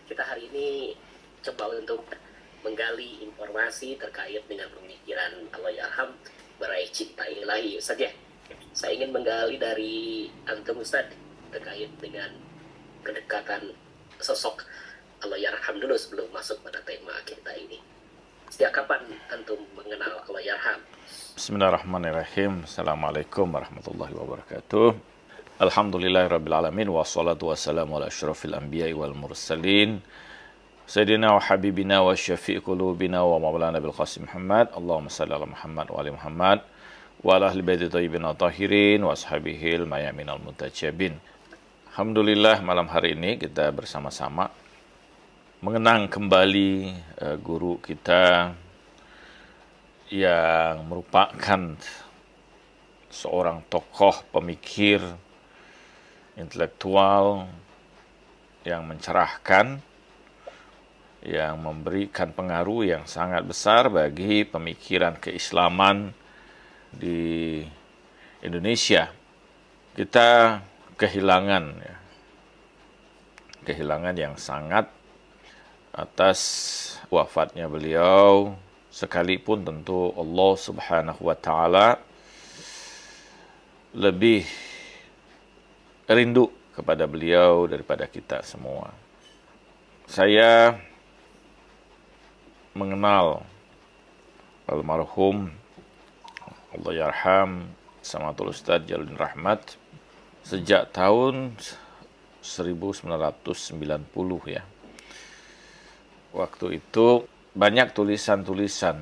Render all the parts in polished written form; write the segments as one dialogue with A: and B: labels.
A: Kita hari ini coba untuk menggali informasi terkait dengan pemikiran Allahyarham meraih cinta ilahi. Ustaz ya, saya ingin menggali dari antum Ustaz terkait dengan kedekatan sosok Allahyarham dulu sebelum masuk pada tema kita ini. Sejak kapan antum mengenal Allahyarham?
B: Bismillahirrahmanirrahim. Assalamualaikum warahmatullahi wabarakatuh. Alhamdulillahirrabbilalamin. Wassalatu wassalamu ala asyrafil anbiya'i wal mursalin Sayyidina wa habibina wa syafi'i qulubina wa maulana bil qasim Muhammad. Allahumma salli ala Muhammad wa ali Muhammad wa ala ahli baiti thayyibin tahirin wa ashabihil mayaminal muntajabin. Alhamdulillah, malam hari ini kita bersama-sama mengenang kembali guru kita yang merupakan seorang tokoh pemikir intelektual yang mencerahkan, yang memberikan pengaruh yang sangat besar bagi pemikiran keislaman di Indonesia. Kita kehilangan yang sangat atas wafatnya beliau, sekalipun tentu Allah Subhanahu wa Ta'ala lebih rindu kepada beliau daripada kita semua. Saya mengenal almarhum Allahyarham Samatul Ustadz Jalaluddin Rahmat sejak tahun 1990 ya. Waktu itu banyak tulisan-tulisan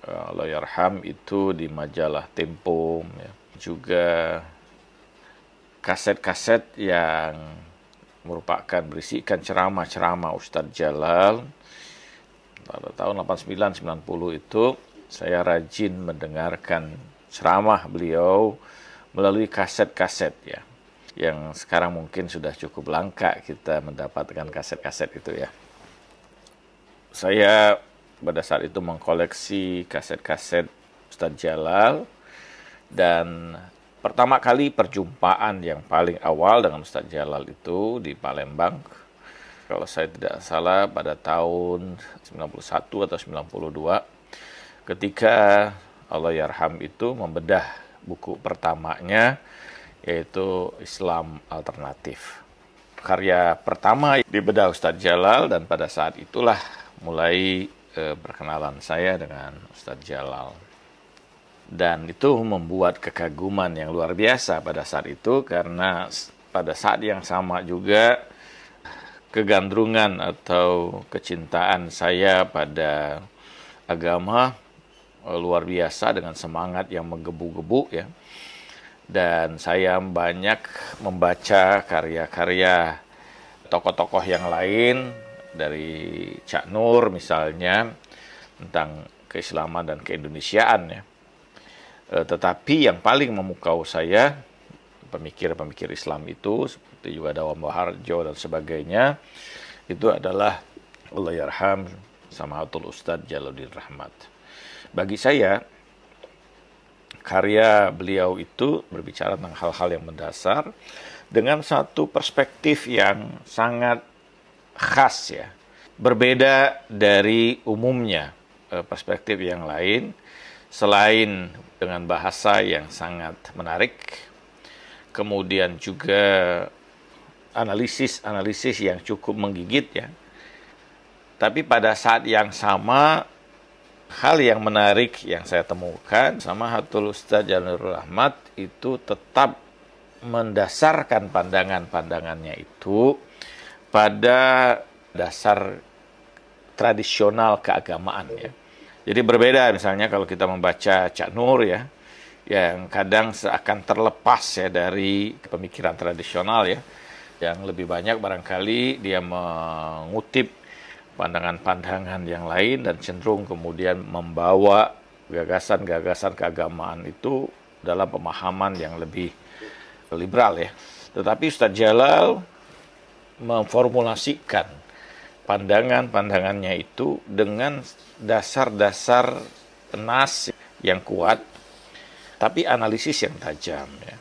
B: Allahyarham itu di majalah Tempo ya. Juga kaset-kaset yang merupakan berisikan ceramah-ceramah Ustadz Jalal. Pada tahun 89-90 itu saya rajin mendengarkan ceramah beliau melalui kaset-kaset ya. Yang sekarang mungkin sudah cukup langka kita mendapatkan kaset-kaset itu ya. Saya pada saat itu mengkoleksi kaset-kaset Ustadz Jalal, dan pertama kali perjumpaan yang paling awal dengan Ustadz Jalal itu di Palembang, kalau saya tidak salah pada tahun 91 atau 92, ketika Allahyarham itu membedah buku pertamanya, yaitu Islam Alternatif. Karya pertama dibedah Ustadz Jalal, dan pada saat itulah mulai perkenalan saya dengan Ustadz Jalal. Dan itu membuat kekaguman yang luar biasa pada saat itu, karena pada saat yang sama juga kegandrungan atau kecintaan saya pada agama luar biasa dengan semangat yang menggebu-gebu ya. Dan saya banyak membaca karya-karya tokoh-tokoh yang lain, dari Cak Nur misalnya, tentang keislaman dan keindonesiaan ya. Tetapi yang paling memukau saya, pemikir-pemikir Islam itu, seperti juga Dawam Waharjo dan sebagainya, itu adalah Allahyarham Samatul Ustadz Jalaluddin Rahmat. Bagi saya, karya beliau itu berbicara tentang hal-hal yang mendasar dengan satu perspektif yang sangat khas ya. Berbeda dari umumnya perspektif yang lain, selain dengan bahasa yang sangat menarik, kemudian juga analisis yang cukup menggigit ya. Tapi pada saat yang sama, hal yang menarik yang saya temukan, Samahatul Ustadz Jalaluddin Rahmat itu tetap mendasarkan pandangan-pandangannya itu pada dasar tradisional keagamaan ya. Jadi berbeda misalnya kalau kita membaca Cak Nur ya, yang kadang seakan terlepas ya dari pemikiran tradisional ya, yang lebih banyak barangkali dia mengutip pandangan-pandangan yang lain dan cenderung kemudian membawa gagasan-gagasan keagamaan itu dalam pemahaman yang lebih liberal ya. Tetapi Ustadz Jalal memformulasikan pandangan-pandangannya itu dengan dasar-dasar nas yang kuat, tapi analisis yang tajam ya.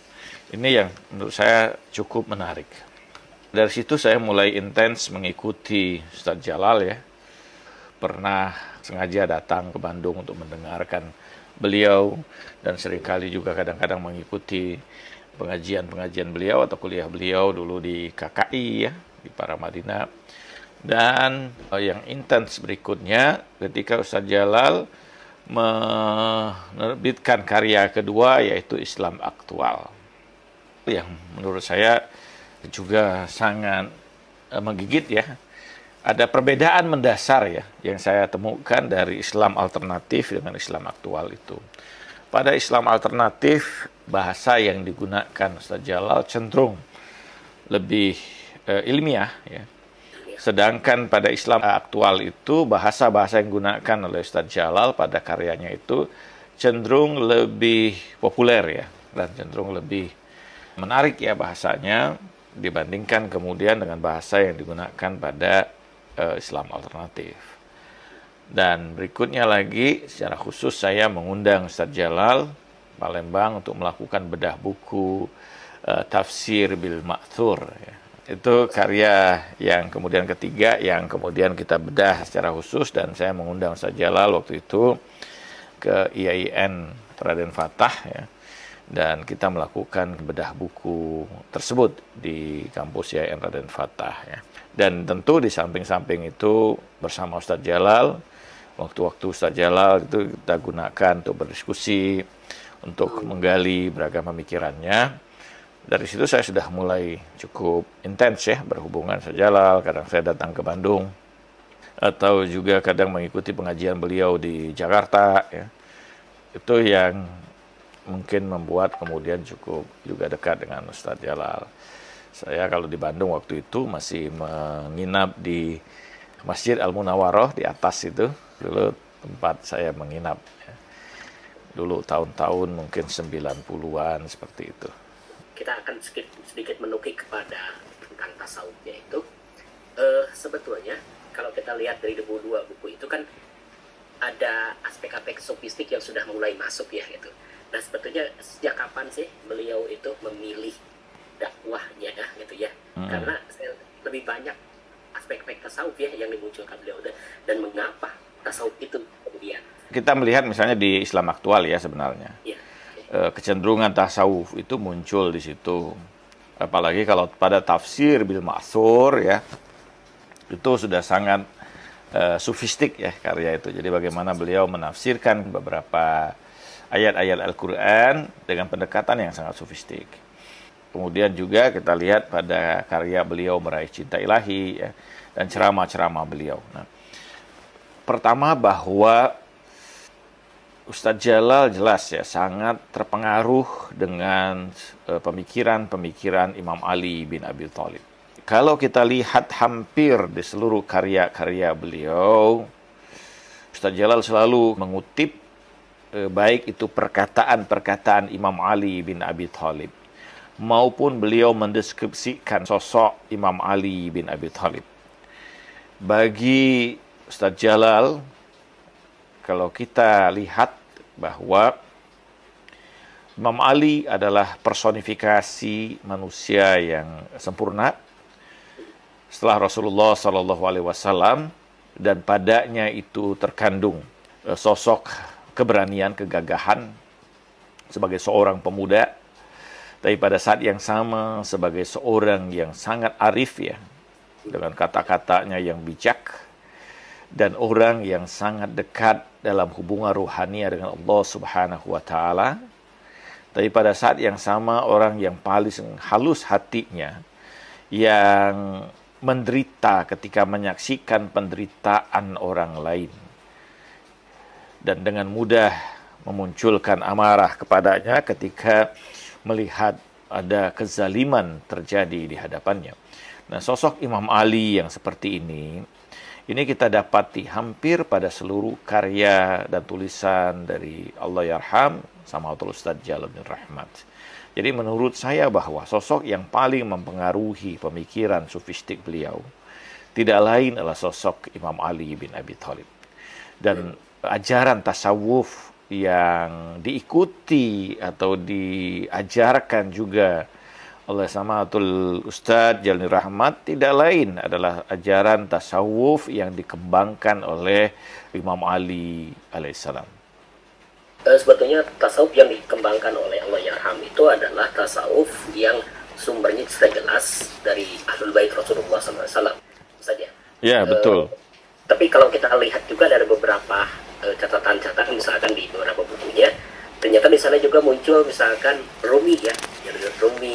B: Ini yang menurut saya cukup menarik. Dari situ saya mulai intens mengikuti Ustadz Jalal ya. Pernah sengaja datang ke Bandung untuk mendengarkan beliau, dan seringkali juga kadang-kadang mengikuti pengajian-pengajian beliau atau kuliah beliau dulu di KKI ya, di Paramadina. Dan yang intens berikutnya ketika Ustadz Jalal menerbitkan karya kedua, yaitu Islam Aktual, yang menurut saya juga sangat menggigit ya. Ada perbedaan mendasar ya yang saya temukan dari Islam alternatif dengan Islam aktual itu. Pada Islam alternatif, bahasa yang digunakan Ustadz Jalal cenderung lebih ilmiah ya. Sedangkan pada Islam aktual itu bahasa-bahasa yang digunakan oleh Ustadz Jalal pada karyanya itu cenderung lebih populer ya, dan cenderung lebih menarik ya bahasanya dibandingkan kemudian dengan bahasa yang digunakan pada Islam alternatif. Dan berikutnya lagi, secara khusus saya mengundang Ustadz Jalal Palembang untuk melakukan bedah buku Tafsir bil Ma'thur ya. Itu karya yang kemudian ketiga yang kemudian kita bedah secara khusus, dan saya mengundang Ustadz Jalal waktu itu ke IAIN Raden Fatah ya. Dan kita melakukan bedah buku tersebut di kampus IAIN Raden Fatah ya. Dan tentu di samping-samping itu bersama Ustadz Jalal, waktu-waktu Ustadz Jalal itu kita gunakan untuk berdiskusi, untuk menggali beragam pemikirannya. Dari situ saya sudah mulai cukup intens ya berhubungan Ustadz Jalal. Kadang saya datang ke Bandung, atau juga kadang mengikuti pengajian beliau di Jakarta ya. Itu yang mungkin membuat kemudian cukup juga dekat dengan Ustadz Jalal. Saya kalau di Bandung waktu itu masih menginap di Masjid Al-Munawwaroh di atas itu. Dulu tempat saya menginap ya. Dulu tahun-tahun mungkin 90-an seperti itu.
A: Kita akan sedikit menukik kepada tentang tasawufnya itu. Sebetulnya kalau kita lihat dari dua buku itu kan ada aspek-aspek sofistik yang sudah mulai masuk ya gitu. Nah sebetulnya sejak kapan sih beliau itu memilih dakwahnya gitu ya? Karena lebih banyak aspek-aspek tasawuf ya yang dimunculkan beliau, dan mengapa tasawuf itu kemudian
B: kita melihat misalnya di Islam aktual ya sebenarnya
A: ya,
B: kecenderungan tasawuf itu muncul di situ, apalagi kalau pada tafsir bil ma'thur ya, itu sudah sangat sofistik ya karya itu. Jadi bagaimana beliau menafsirkan beberapa ayat-ayat Al-Quran dengan pendekatan yang sangat sofistik. Kemudian juga kita lihat pada karya beliau Meraih Cinta Ilahi ya, dan ceramah-ceramah beliau. Nah, pertama bahwa Ustadz Jalal jelas ya sangat terpengaruh dengan pemikiran-pemikiran Imam Ali bin Abi Thalib. Kalau kita lihat hampir di seluruh karya-karya beliau, Ustadz Jalal selalu mengutip baik itu perkataan-perkataan Imam Ali bin Abi Thalib maupun beliau mendeskripsikan sosok Imam Ali bin Abi Thalib. Bagi Ustadz Jalal, kalau kita lihat bahwa Imam Ali adalah personifikasi manusia yang sempurna setelah Rasulullah SAW, dan padanya itu terkandung sosok keberanian, kegagahan sebagai seorang pemuda, tapi pada saat yang sama sebagai seorang yang sangat arif ya, dengan kata-katanya yang bijak, dan orang yang sangat dekat dalam hubungan ruhania dengan Allah Subhanahu wa Ta'ala. Tapi pada saat yang sama orang yang paling halus hatinya, yang menderita ketika menyaksikan penderitaan orang lain, dan dengan mudah memunculkan amarah kepadanya ketika melihat ada kezaliman terjadi di hadapannya. Nah, sosok Imam Ali yang seperti ini kita dapati hampir pada seluruh karya dan tulisan dari Allahyarham Sama'atul Ustadz Jalal bin Rahmat. Jadi menurut saya bahwa sosok yang paling mempengaruhi pemikiran sofistik beliau tidak lain adalah sosok Imam Ali bin Abi Thalib. Dan ajaran tasawuf yang diikuti atau diajarkan juga oleh Samaatul Ustadz Jalni Rahmat tidak lain adalah ajaran tasawuf yang dikembangkan oleh Imam Ali alaihissalam.
A: Sebetulnya tasawuf yang dikembangkan oleh Allahyarham itu adalah tasawuf yang sumbernya sudah jelas dari Ahlul Bait Rasulullah SAW saja.
B: Ya, betul.
A: Tapi kalau kita lihat juga dari beberapa catatan-catatan, misalkan di beberapa bukunya, ternyata di sana juga muncul misalkan Rumi ya, Rumi,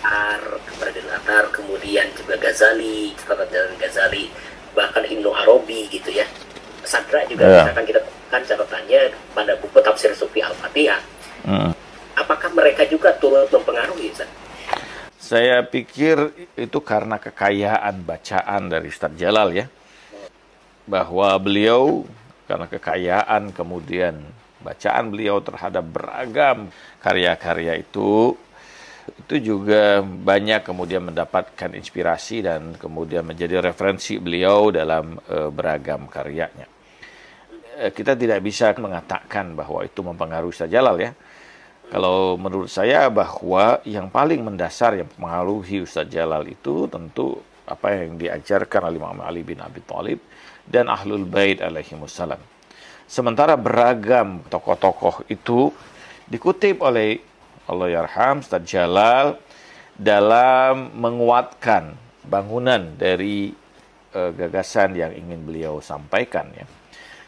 A: Atar, kemudian juga Ghazali, catatan Ghazali, bahkan Ibnu Arabi gitu ya. Sadra juga misalkan kita temukan catatannya pada buku Tafsir Sufi Al-Fatihah. Apakah mereka juga turut mempengaruhi, Ustaz?
B: Saya pikir itu karena kekayaan bacaan dari Ustadz Jalal ya. Bahwa beliau karena kekayaan kemudian bacaan beliau terhadap beragam karya-karya itu juga banyak kemudian mendapatkan inspirasi dan kemudian menjadi referensi beliau dalam beragam karyanya. Kita tidak bisa mengatakan bahwa itu mempengaruhi Ustadz Jalal ya. Kalau menurut saya bahwa yang paling mendasar yang mempengaruhi Ustadz Jalal itu tentu apa yang diajarkan oleh Imam Ali bin Abi Thalib dan Ahlul Bait alaihimussalam. Sementara beragam tokoh-tokoh itu dikutip oleh Allahyarham Ustadz Jalal dalam menguatkan bangunan dari gagasan yang ingin beliau sampaikan ya.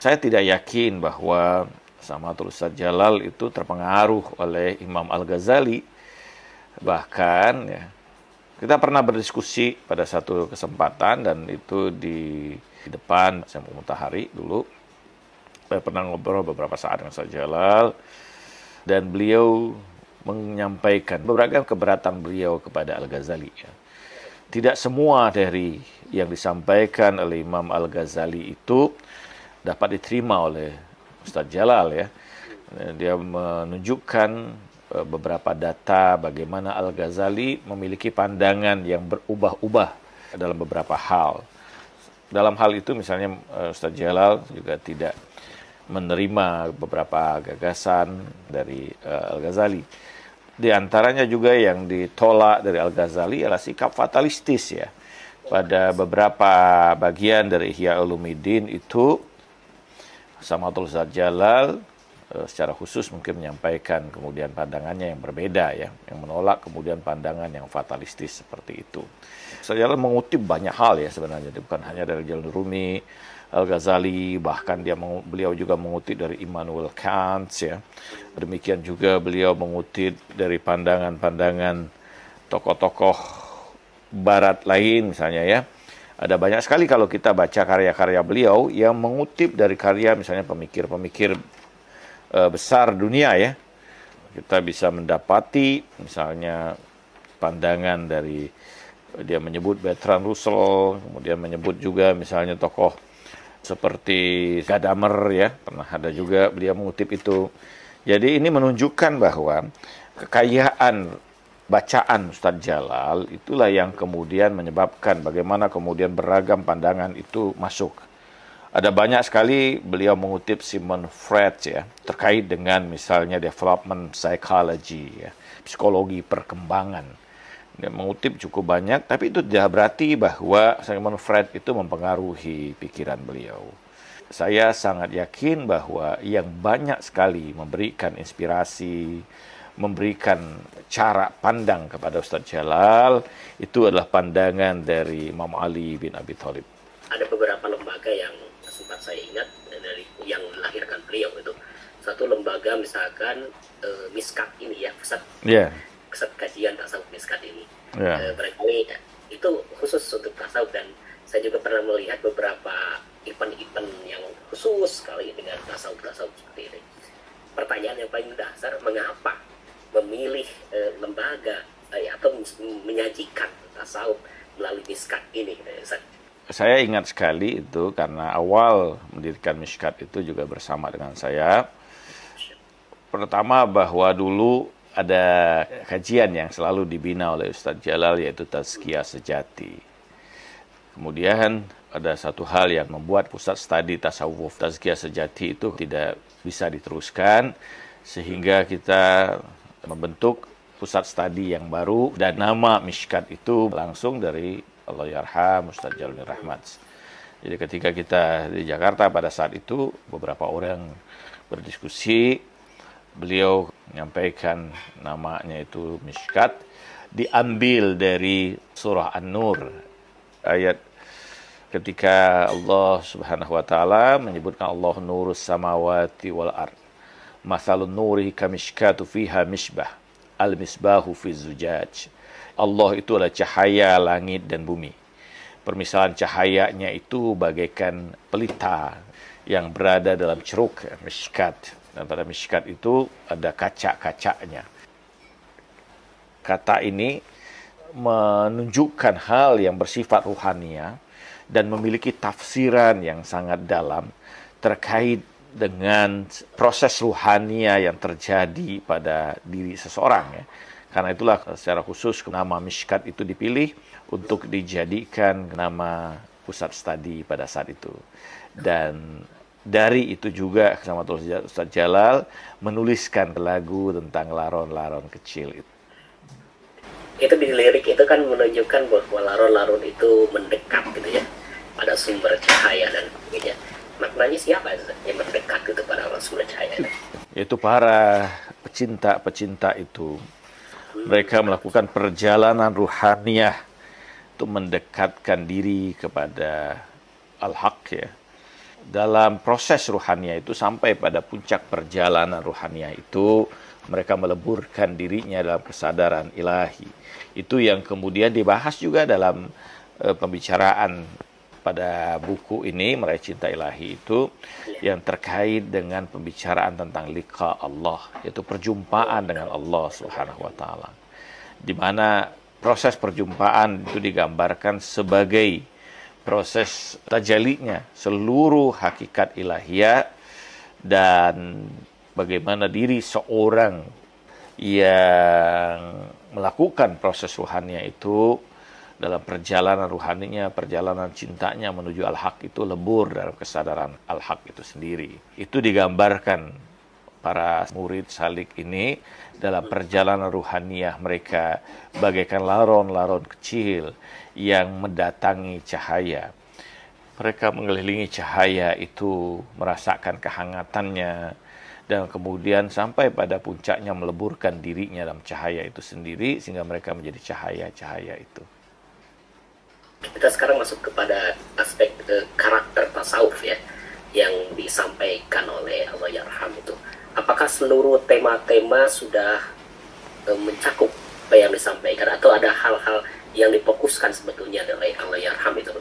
B: Saya tidak yakin bahwa Samaatul Ustadz Jalal itu terpengaruh oleh Imam Al-Ghazali. Bahkan ya, kita pernah berdiskusi pada satu kesempatan dan itu di depan Syekh Mutahari dulu. Saya pernah ngobrol beberapa saat dengan Ustadz Jalal dan beliau menyampaikan beberapa keberatan beliau kepada Al-Ghazali. Ya. Tidak semua dari yang disampaikan oleh Imam Al-Ghazali itu dapat diterima oleh Ustadz Jalal ya. Dia menunjukkan beberapa data bagaimana Al-Ghazali memiliki pandangan yang berubah-ubah dalam beberapa hal. Dalam hal itu misalnya Ustadz Jalal juga tidak menerima beberapa gagasan dari Al-Ghazali. Di antaranya juga yang ditolak dari Al-Ghazali adalah sikap fatalistis ya. Pada beberapa bagian dari Ihya Ulumuddin itu Samaatul Ustadz Jalal secara khusus mungkin menyampaikan kemudian pandangannya yang berbeda ya, yang menolak kemudian pandangan yang fatalistis seperti itu. Ustadz Jalal mengutip banyak hal ya sebenarnya, bukan hanya dari Jalal Rumi, Al-Ghazali, bahkan beliau juga mengutip dari Immanuel Kant ya. Demikian juga beliau mengutip dari pandangan-pandangan tokoh-tokoh barat lain misalnya ya. Ada banyak sekali kalau kita baca karya-karya beliau yang mengutip dari karya misalnya pemikir-pemikir besar dunia ya. Kita bisa mendapati misalnya pandangan dari dia menyebut Bertrand Russell, kemudian menyebut juga misalnya tokoh seperti Gadamer ya, pernah ada juga beliau mengutip itu. Jadi ini menunjukkan bahwa kekayaan bacaan Ustadz Jalal itulah yang kemudian menyebabkan bagaimana kemudian beragam pandangan itu masuk. Ada banyak sekali beliau mengutip Sigmund Freud ya, terkait dengan misalnya development psychology ya, psikologi perkembangan. Dia mengutip cukup banyak, tapi itu tidak berarti bahwa Sigmund Freud itu mempengaruhi pikiran beliau. Saya sangat yakin bahwa yang banyak sekali memberikan inspirasi, memberikan cara pandang kepada Ustadz Jalal itu adalah pandangan dari Imam Ali bin Abi Thalib.
A: Ada beberapa lembaga yang sempat saya ingat dari yang melahirkan beliau itu. Satu lembaga misalkan Miskat ini ya, pusat kajian tasawuf Miskat ini. Barangkali itu khusus untuk tasawuf dan saya juga pernah melihat beberapa event-event yang khusus sekali dengan tasawuf seperti ini. Pertanyaan yang paling dasar, mengapa memilih lembaga atau menyajikan tasawuf melalui Miskat ini?
B: Saya ingat sekali itu karena awal mendirikan Miskat itu juga bersama dengan saya. Pertama bahwa dulu ada kajian yang selalu dibina oleh Ustadz Jalal yaitu Tazkiyah Sejati. Kemudian ada satu hal yang membuat pusat studi tasawuf Tazkiyah Sejati itu tidak bisa diteruskan sehingga kita membentuk pusat studi yang baru, dan nama Mishkat itu langsung dari Allahyarham Ustaz Jalil Rahmat. Jadi ketika kita di Jakarta pada saat itu, beberapa orang berdiskusi, beliau menyampaikan namanya itu Mishkat, diambil dari surah An-Nur, ayat ketika Allah Subhanahu wa taala menyebutkan Allah nurus samawati wal ard. Mathalun nuri kamishkatu fiha misbah. Al-misbahu fi zujaj. Allah itu adalah cahaya langit dan bumi. Permisalan cahayanya itu bagaikan pelita yang berada dalam ceruk mishkat. Dan pada mishkat itu ada kaca-kacanya. Kata ini menunjukkan hal yang bersifat ruhania dan memiliki tafsiran yang sangat dalam terkait dengan proses ruhania yang terjadi pada diri seseorang, ya. Karena itulah secara khusus nama Mishkat itu dipilih untuk dijadikan nama pusat studi pada saat itu. Dan dari itu juga sama Ustaz Jalal menuliskan lagu tentang laron-laron kecil itu.
A: Itu di lirik itu kan menunjukkan bahwa laron-laron itu mendekat gitu ya pada sumber cahaya dan sebagainya. Maknanya siapa yang mendekat itu pada sumber cahaya?
B: Yaitu para pecinta-pecinta itu. Mereka melakukan perjalanan ruhaniah untuk mendekatkan diri kepada Al-Haq, ya. Dalam proses ruhaniah itu sampai pada puncak perjalanan ruhaniah itu, mereka meleburkan dirinya dalam kesadaran ilahi. Itu yang kemudian dibahas juga dalam pembicaraan pada buku ini, Meraih Cinta Ilahi itu, yang terkait dengan pembicaraan tentang liqa Allah, yaitu perjumpaan dengan Allah Subhanahu wa taala. Di mana proses perjumpaan itu digambarkan sebagai proses tajalinya seluruh hakikat ilahiyah, dan bagaimana diri seorang yang melakukan proses ruhaniah itu dalam perjalanan ruhaninya, perjalanan cintanya menuju Al-Haq itu lebur dalam kesadaran Al-Haq itu sendiri. Itu digambarkan para murid salik ini dalam perjalanan ruhaniah mereka bagaikan laron-laron kecil yang mendatangi cahaya. Mereka mengelilingi cahaya itu, merasakan kehangatannya, dan kemudian sampai pada puncaknya meleburkan dirinya dalam cahaya itu sendiri sehingga mereka menjadi cahaya-cahaya itu.
A: Kita sekarang masuk kepada aspek karakter tasawuf ya, yang disampaikan oleh Allahyarham itu. Apakah seluruh tema-tema sudah mencakup apa yang disampaikan, atau ada hal-hal yang difokuskan sebetulnya oleh Allahyarham itu?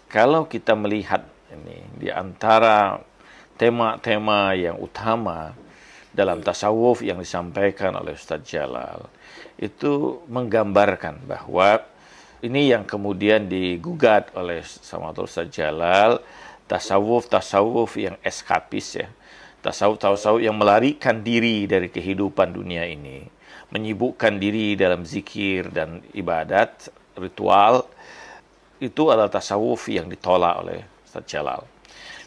B: Kalau kita melihat ini di antara tema-tema yang utama dalam tasawuf yang disampaikan oleh Ustaz Jalal, itu menggambarkan bahwa ini yang kemudian digugat oleh Samatul Ustaz Jalal, tasawuf yang eskapis, ya. Tasawuf yang melarikan diri dari kehidupan dunia ini, menyibukkan diri dalam zikir dan ibadat, ritual. Itu adalah tasawuf yang ditolak oleh Ustaz Jalal.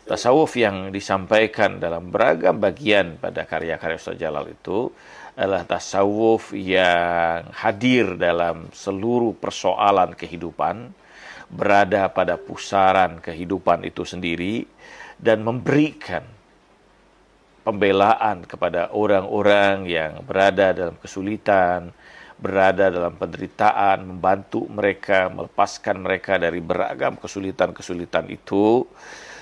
B: Tasawuf yang disampaikan dalam beragam bagian pada karya-karya Ustaz Jalal itu adalah tasawuf yang hadir dalam seluruh persoalan kehidupan, berada pada pusaran kehidupan itu sendiri, dan memberikan pembelaan kepada orang-orang yang berada dalam kesulitan, berada dalam penderitaan, membantu mereka, melepaskan mereka dari beragam kesulitan-kesulitan itu,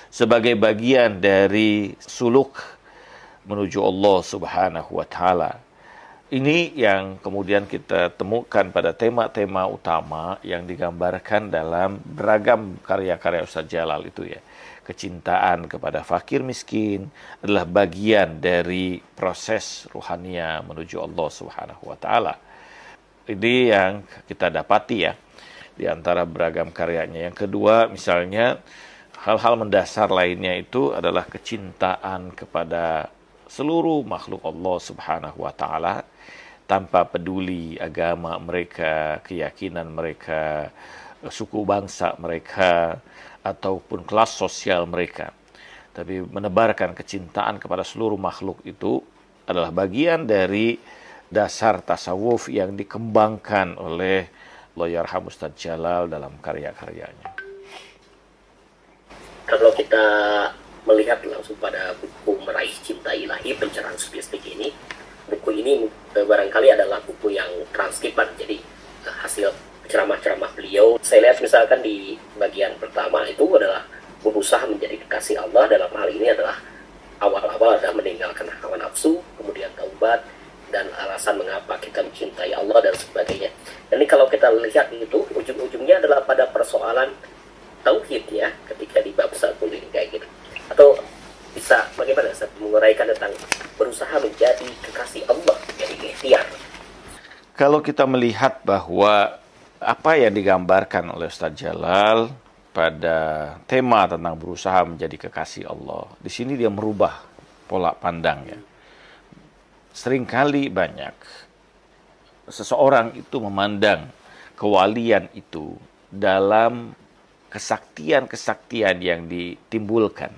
B: sebagai bagian dari suluk menuju Allah Subhanahu wa taala. Ini yang kemudian kita temukan pada tema-tema utama yang digambarkan dalam beragam karya-karya Ustaz Jalal itu, ya. Kecintaan kepada fakir miskin adalah bagian dari proses ruhania menuju Allah Subhanahu wa taala. Ini yang kita dapati, ya, di antara beragam karyanya. Yang kedua, misalnya hal-hal mendasar lainnya itu adalah kecintaan kepada seluruh makhluk Allah Subhanahu wa taala, tanpa peduli agama mereka, keyakinan mereka, suku bangsa mereka, ataupun kelas sosial mereka. Tapi menebarkan kecintaan kepada seluruh makhluk itu adalah bagian dari dasar tasawuf yang dikembangkan oleh Allahyarham Ustadz Jalal dalam karya-karyanya.
A: Kalau kita melihat langsung pada buku Meraih Cinta Ilahi Pencerahan Sufistik ini, buku ini barangkali adalah buku yang transkripan, jadi hasil ceramah-ceramah beliau. Saya lihat misalkan di bagian pertama itu adalah berusaha menjadi kekasih Allah, dalam hal ini adalah awal-awal adalah meninggalkan hawa nafsu, kemudian taubat, dan alasan mengapa kita mencintai Allah dan sebagainya. Dan ini kalau kita lihat itu ujung-ujungnya adalah pada persoalan tauhid ya, ketika di bab 1 ini kayak gitu. Atau bisa bagaimana Ustaz menguraikan tentang berusaha menjadi kekasih Allah, jadi ikhtiar.
B: Kalau kita melihat bahwa apa yang digambarkan oleh Ustadz Jalal pada tema tentang berusaha menjadi kekasih Allah, di sini dia merubah pola pandangnya. Seringkali banyak seseorang itu memandang kewalian itu dalam kesaktian-kesaktian yang ditimbulkan.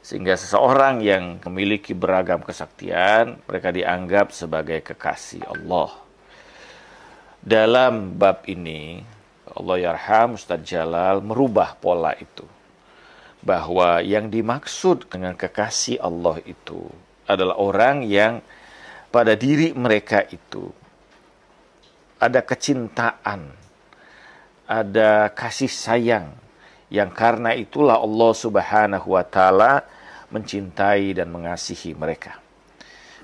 B: Sehingga seseorang yang memiliki beragam kesaktian, mereka dianggap sebagai kekasih Allah. Dalam bab ini, Allahyarham Ustadz Jalal merubah pola itu. Bahwa yang dimaksud dengan kekasih Allah itu adalah orang yang pada diri mereka itu ada kecintaan, ada kasih sayang, yang karena itulah Allah Subhanahu wa Ta'ala mencintai dan mengasihi mereka.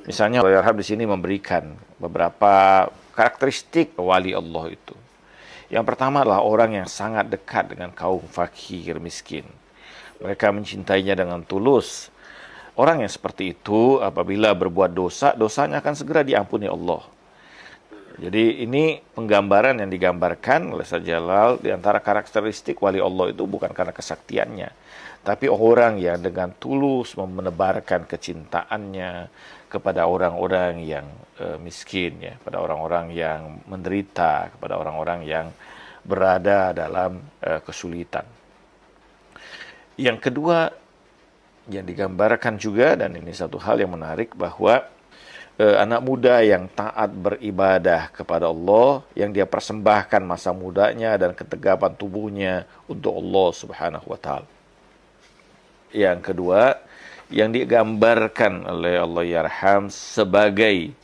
B: Misalnya Allahyarham di sini memberikan beberapa karakteristik wali Allah itu. Yang pertama adalah orang yang sangat dekat dengan kaum fakir miskin. Mereka mencintainya dengan tulus. Orang yang seperti itu apabila berbuat dosa, dosanya akan segera diampuni Allah. Jadi ini penggambaran yang digambarkan oleh Ustadz Jalal di antara karakteristik wali Allah itu bukan karena kesaktiannya, tapi orang yang dengan tulus menebarkan kecintaannya kepada orang-orang yang miskin, ya, pada orang-orang yang menderita, kepada orang-orang yang berada dalam kesulitan. Yang kedua yang digambarkan juga, dan ini satu hal yang menarik, bahwa anak muda yang taat beribadah kepada Allah, yang dia persembahkan masa mudanya dan ketegapan tubuhnya untuk Allah Subhanahu wa Ta'ala. Yang kedua, yang digambarkan oleh Allahyarham sebagai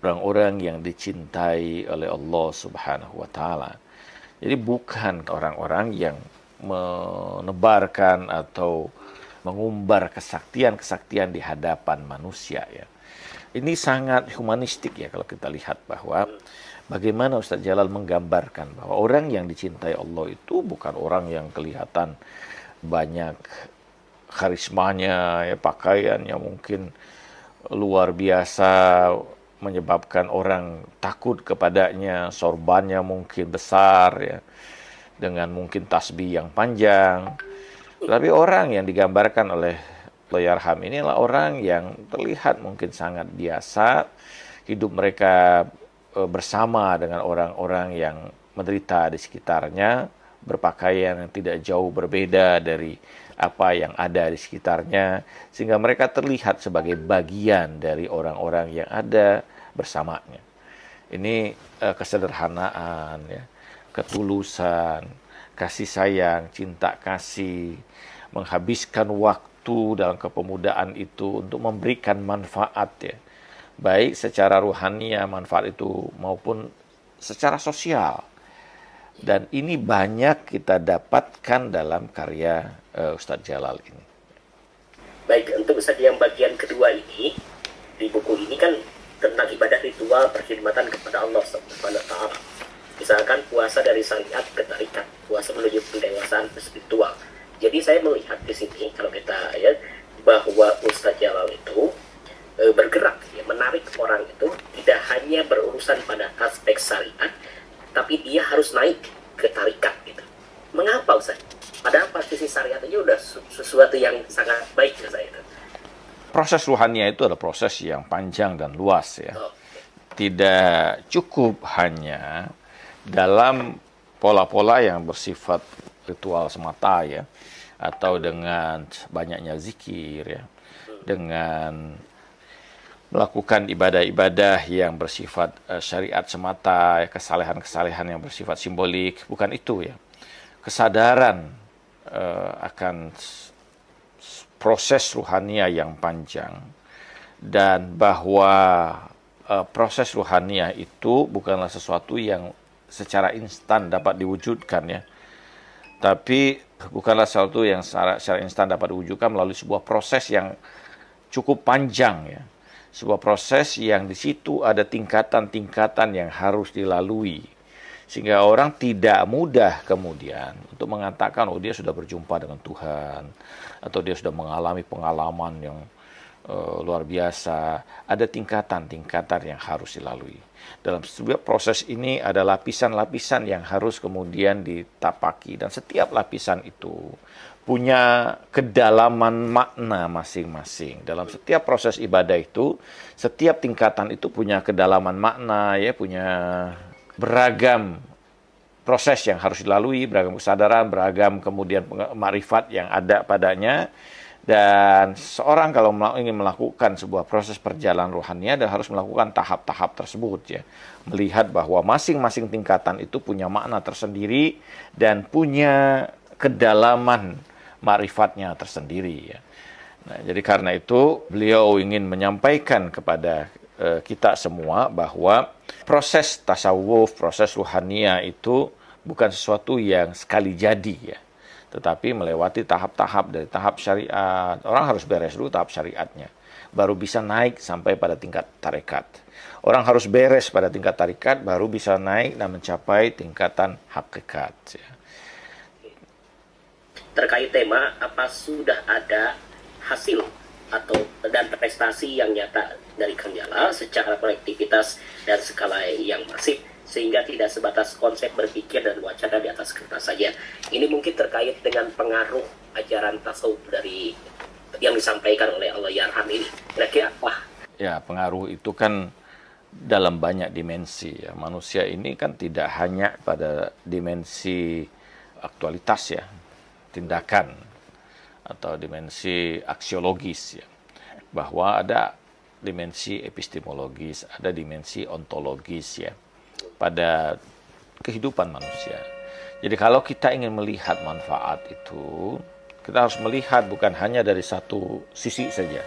B: orang-orang yang dicintai oleh Allah Subhanahu wa Ta'ala. Jadi bukan orang-orang yang menebarkan atau mengumbar kesaktian-kesaktian di hadapan manusia, ya. Ini sangat humanistik ya kalau kita lihat bahwa bagaimana Ustadz Jalal menggambarkan bahwa orang yang dicintai Allah itu bukan orang yang kelihatan banyak karismanya, ya, pakaiannya mungkin luar biasa menyebabkan orang takut kepadanya, sorbannya mungkin besar, ya, dengan mungkin tasbih yang panjang. Tapi orang yang digambarkan oleh Allahyarham ini adalah orang yang terlihat mungkin sangat biasa, hidup mereka bersama dengan orang-orang yang menderita di sekitarnya, berpakaian yang tidak jauh berbeda dari apa yang ada di sekitarnya, sehingga mereka terlihat sebagai bagian dari orang-orang yang ada bersamanya. Ini kesederhanaan, ya, ketulusan, kasih sayang, cinta kasih, menghabiskan waktu dalam kepemudaan itu untuk memberikan manfaat, ya, baik secara ruhania manfaat itu maupun secara sosial. Dan ini banyak kita dapatkan dalam karya Ustadz Jalal ini.
A: Baik, untuk Ustadz yang bagian kedua ini, di buku ini kan tentang ibadah ritual perkhidmatan kepada Allah Subhanahu wa Ta'ala. Misalkan puasa dari syariat ke tarikat, puasa menuju pendewasaan spiritual. Jadi saya melihat di sini kalau kita ya bahwa Ustadz Jalal itu bergerak, ya, menarik orang itu tidak hanya berurusan pada aspek syariat, tapi dia harus naik ke tarikat gitu. Mengapa Ustaz? Padahal praktisi syariat aja udah sesuatu yang sangat baik ya saya itu.
B: Proses ruhania itu adalah proses yang panjang dan luas, ya. Tidak cukup hanya dalam pola-pola yang bersifat ritual semata, ya, atau dengan banyaknya zikir, ya, dengan melakukan ibadah-ibadah yang bersifat syariat semata, kesalehan-kesalehan yang bersifat simbolik, bukan itu ya. Kesadaran akan proses ruhania yang panjang, dan bahwa proses ruhania itu bukanlah sesuatu yang secara instan dapat diwujudkan ya, tapi bukanlah sesuatu yang secara instan dapat diwujudkan melalui sebuah proses yang cukup panjang ya, sebuah proses yang di situ ada tingkatan-tingkatan yang harus dilalui, sehingga orang tidak mudah kemudian untuk mengatakan oh dia sudah berjumpa dengan Tuhan atau dia sudah mengalami pengalaman yang luar biasa. Ada tingkatan-tingkatan yang harus dilalui. Dalam sebuah proses ini ada lapisan-lapisan yang harus kemudian ditapaki, dan setiap lapisan itu punya kedalaman makna masing-masing. Dalam setiap proses ibadah itu, setiap tingkatan itu punya kedalaman makna ya, punya beragam proses yang harus dilalui, beragam kesadaran, beragam kemudian makrifat yang ada padanya. Dan seorang kalau ingin melakukan sebuah proses perjalanan rohania, dan harus melakukan tahap-tahap tersebut ya, melihat bahwa masing-masing tingkatan itu punya makna tersendiri dan punya kedalaman makrifatnya tersendiri ya. Nah, jadi karena itu beliau ingin menyampaikan kepada kita semua bahwa proses tasawuf, proses ruhania itu bukan sesuatu yang sekali jadi ya, tetapi melewati tahap-tahap. Dari tahap syariat, orang harus beres dulu tahap syariatnya, baru bisa naik sampai pada tingkat tarekat. Orang harus beres pada tingkat tarekat, baru bisa naik dan mencapai tingkatan hakikat. Ya.
A: Terkait tema, apa sudah ada hasil atau dan prestasi yang nyata dari Kang Jalal secara kolektivitas dan skala yang masif, sehingga tidak sebatas konsep berpikir dan wacana di atas kertas saja. Ini mungkin terkait dengan pengaruh ajaran tasawuf dari yang disampaikan oleh Allahyarham ini. Kira-kira apa?
B: Ya, pengaruh itu kan dalam banyak dimensi ya. Manusia ini kan tidak hanya pada dimensi aktualitas ya, tindakan atau dimensi aksiologis ya. Bahwa ada dimensi epistemologis, ada dimensi ontologis ya, pada kehidupan manusia. Jadi kalau kita ingin melihat manfaat itu, kita harus melihat bukan hanya dari satu sisi saja.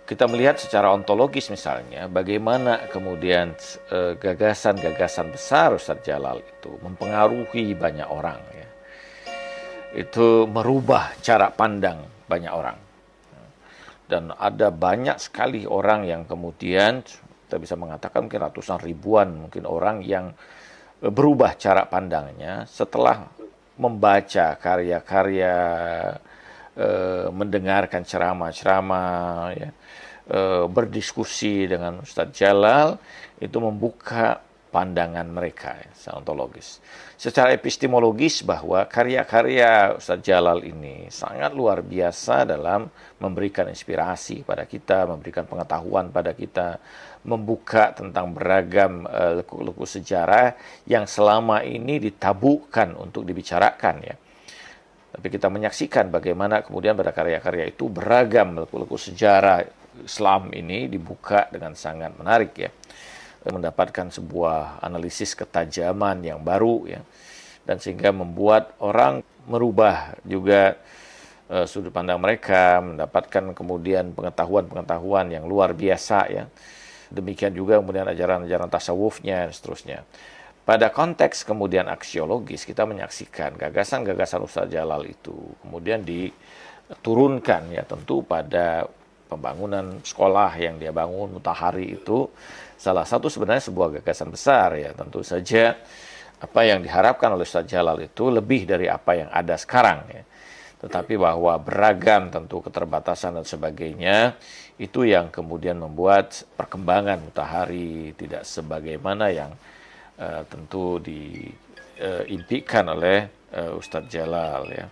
B: Kita melihat secara ontologis misalnya, bagaimana kemudian gagasan-gagasan besar Ustadz Jalal itu mempengaruhi banyak orang ya. Itu merubah cara pandang banyak orang. Dan ada banyak sekali orang yang kemudian kita bisa mengatakan mungkin ratusan ribuan mungkin orang yang berubah cara pandangnya setelah membaca karya-karya, mendengarkan ceramah-ceramah, ya, berdiskusi dengan Ustadz Jalal, itu membuka pandangan mereka ya, secara ontologis. Secara epistemologis bahwa karya-karya Ustadz Jalal ini sangat luar biasa dalam memberikan inspirasi pada kita, memberikan pengetahuan pada kita, membuka tentang beragam leku-leku sejarah yang selama ini ditabukan untuk dibicarakan ya. Tapi kita menyaksikan bagaimana kemudian pada karya-karya itu beragam leku-leku sejarah Islam ini dibuka dengan sangat menarik ya. Mendapatkan sebuah analisis ketajaman yang baru ya, dan sehingga membuat orang merubah juga sudut pandang mereka, mendapatkan kemudian pengetahuan-pengetahuan yang luar biasa ya. Demikian juga kemudian ajaran-ajaran tasawufnya dan seterusnya. Pada konteks kemudian aksiologis, kita menyaksikan gagasan-gagasan Ustadz Jalal itu kemudian diturunkan ya, tentu pada pembangunan sekolah yang dia bangun, Mutahari itu salah satu sebenarnya sebuah gagasan besar ya. Tentu saja apa yang diharapkan oleh Ustadz Jalal itu lebih dari apa yang ada sekarang ya. Tetapi bahwa beragam tentu keterbatasan dan sebagainya, itu yang kemudian membuat perkembangan Mutahari tidak sebagaimana yang tentu diimpikan oleh Ustadz Jalal ya.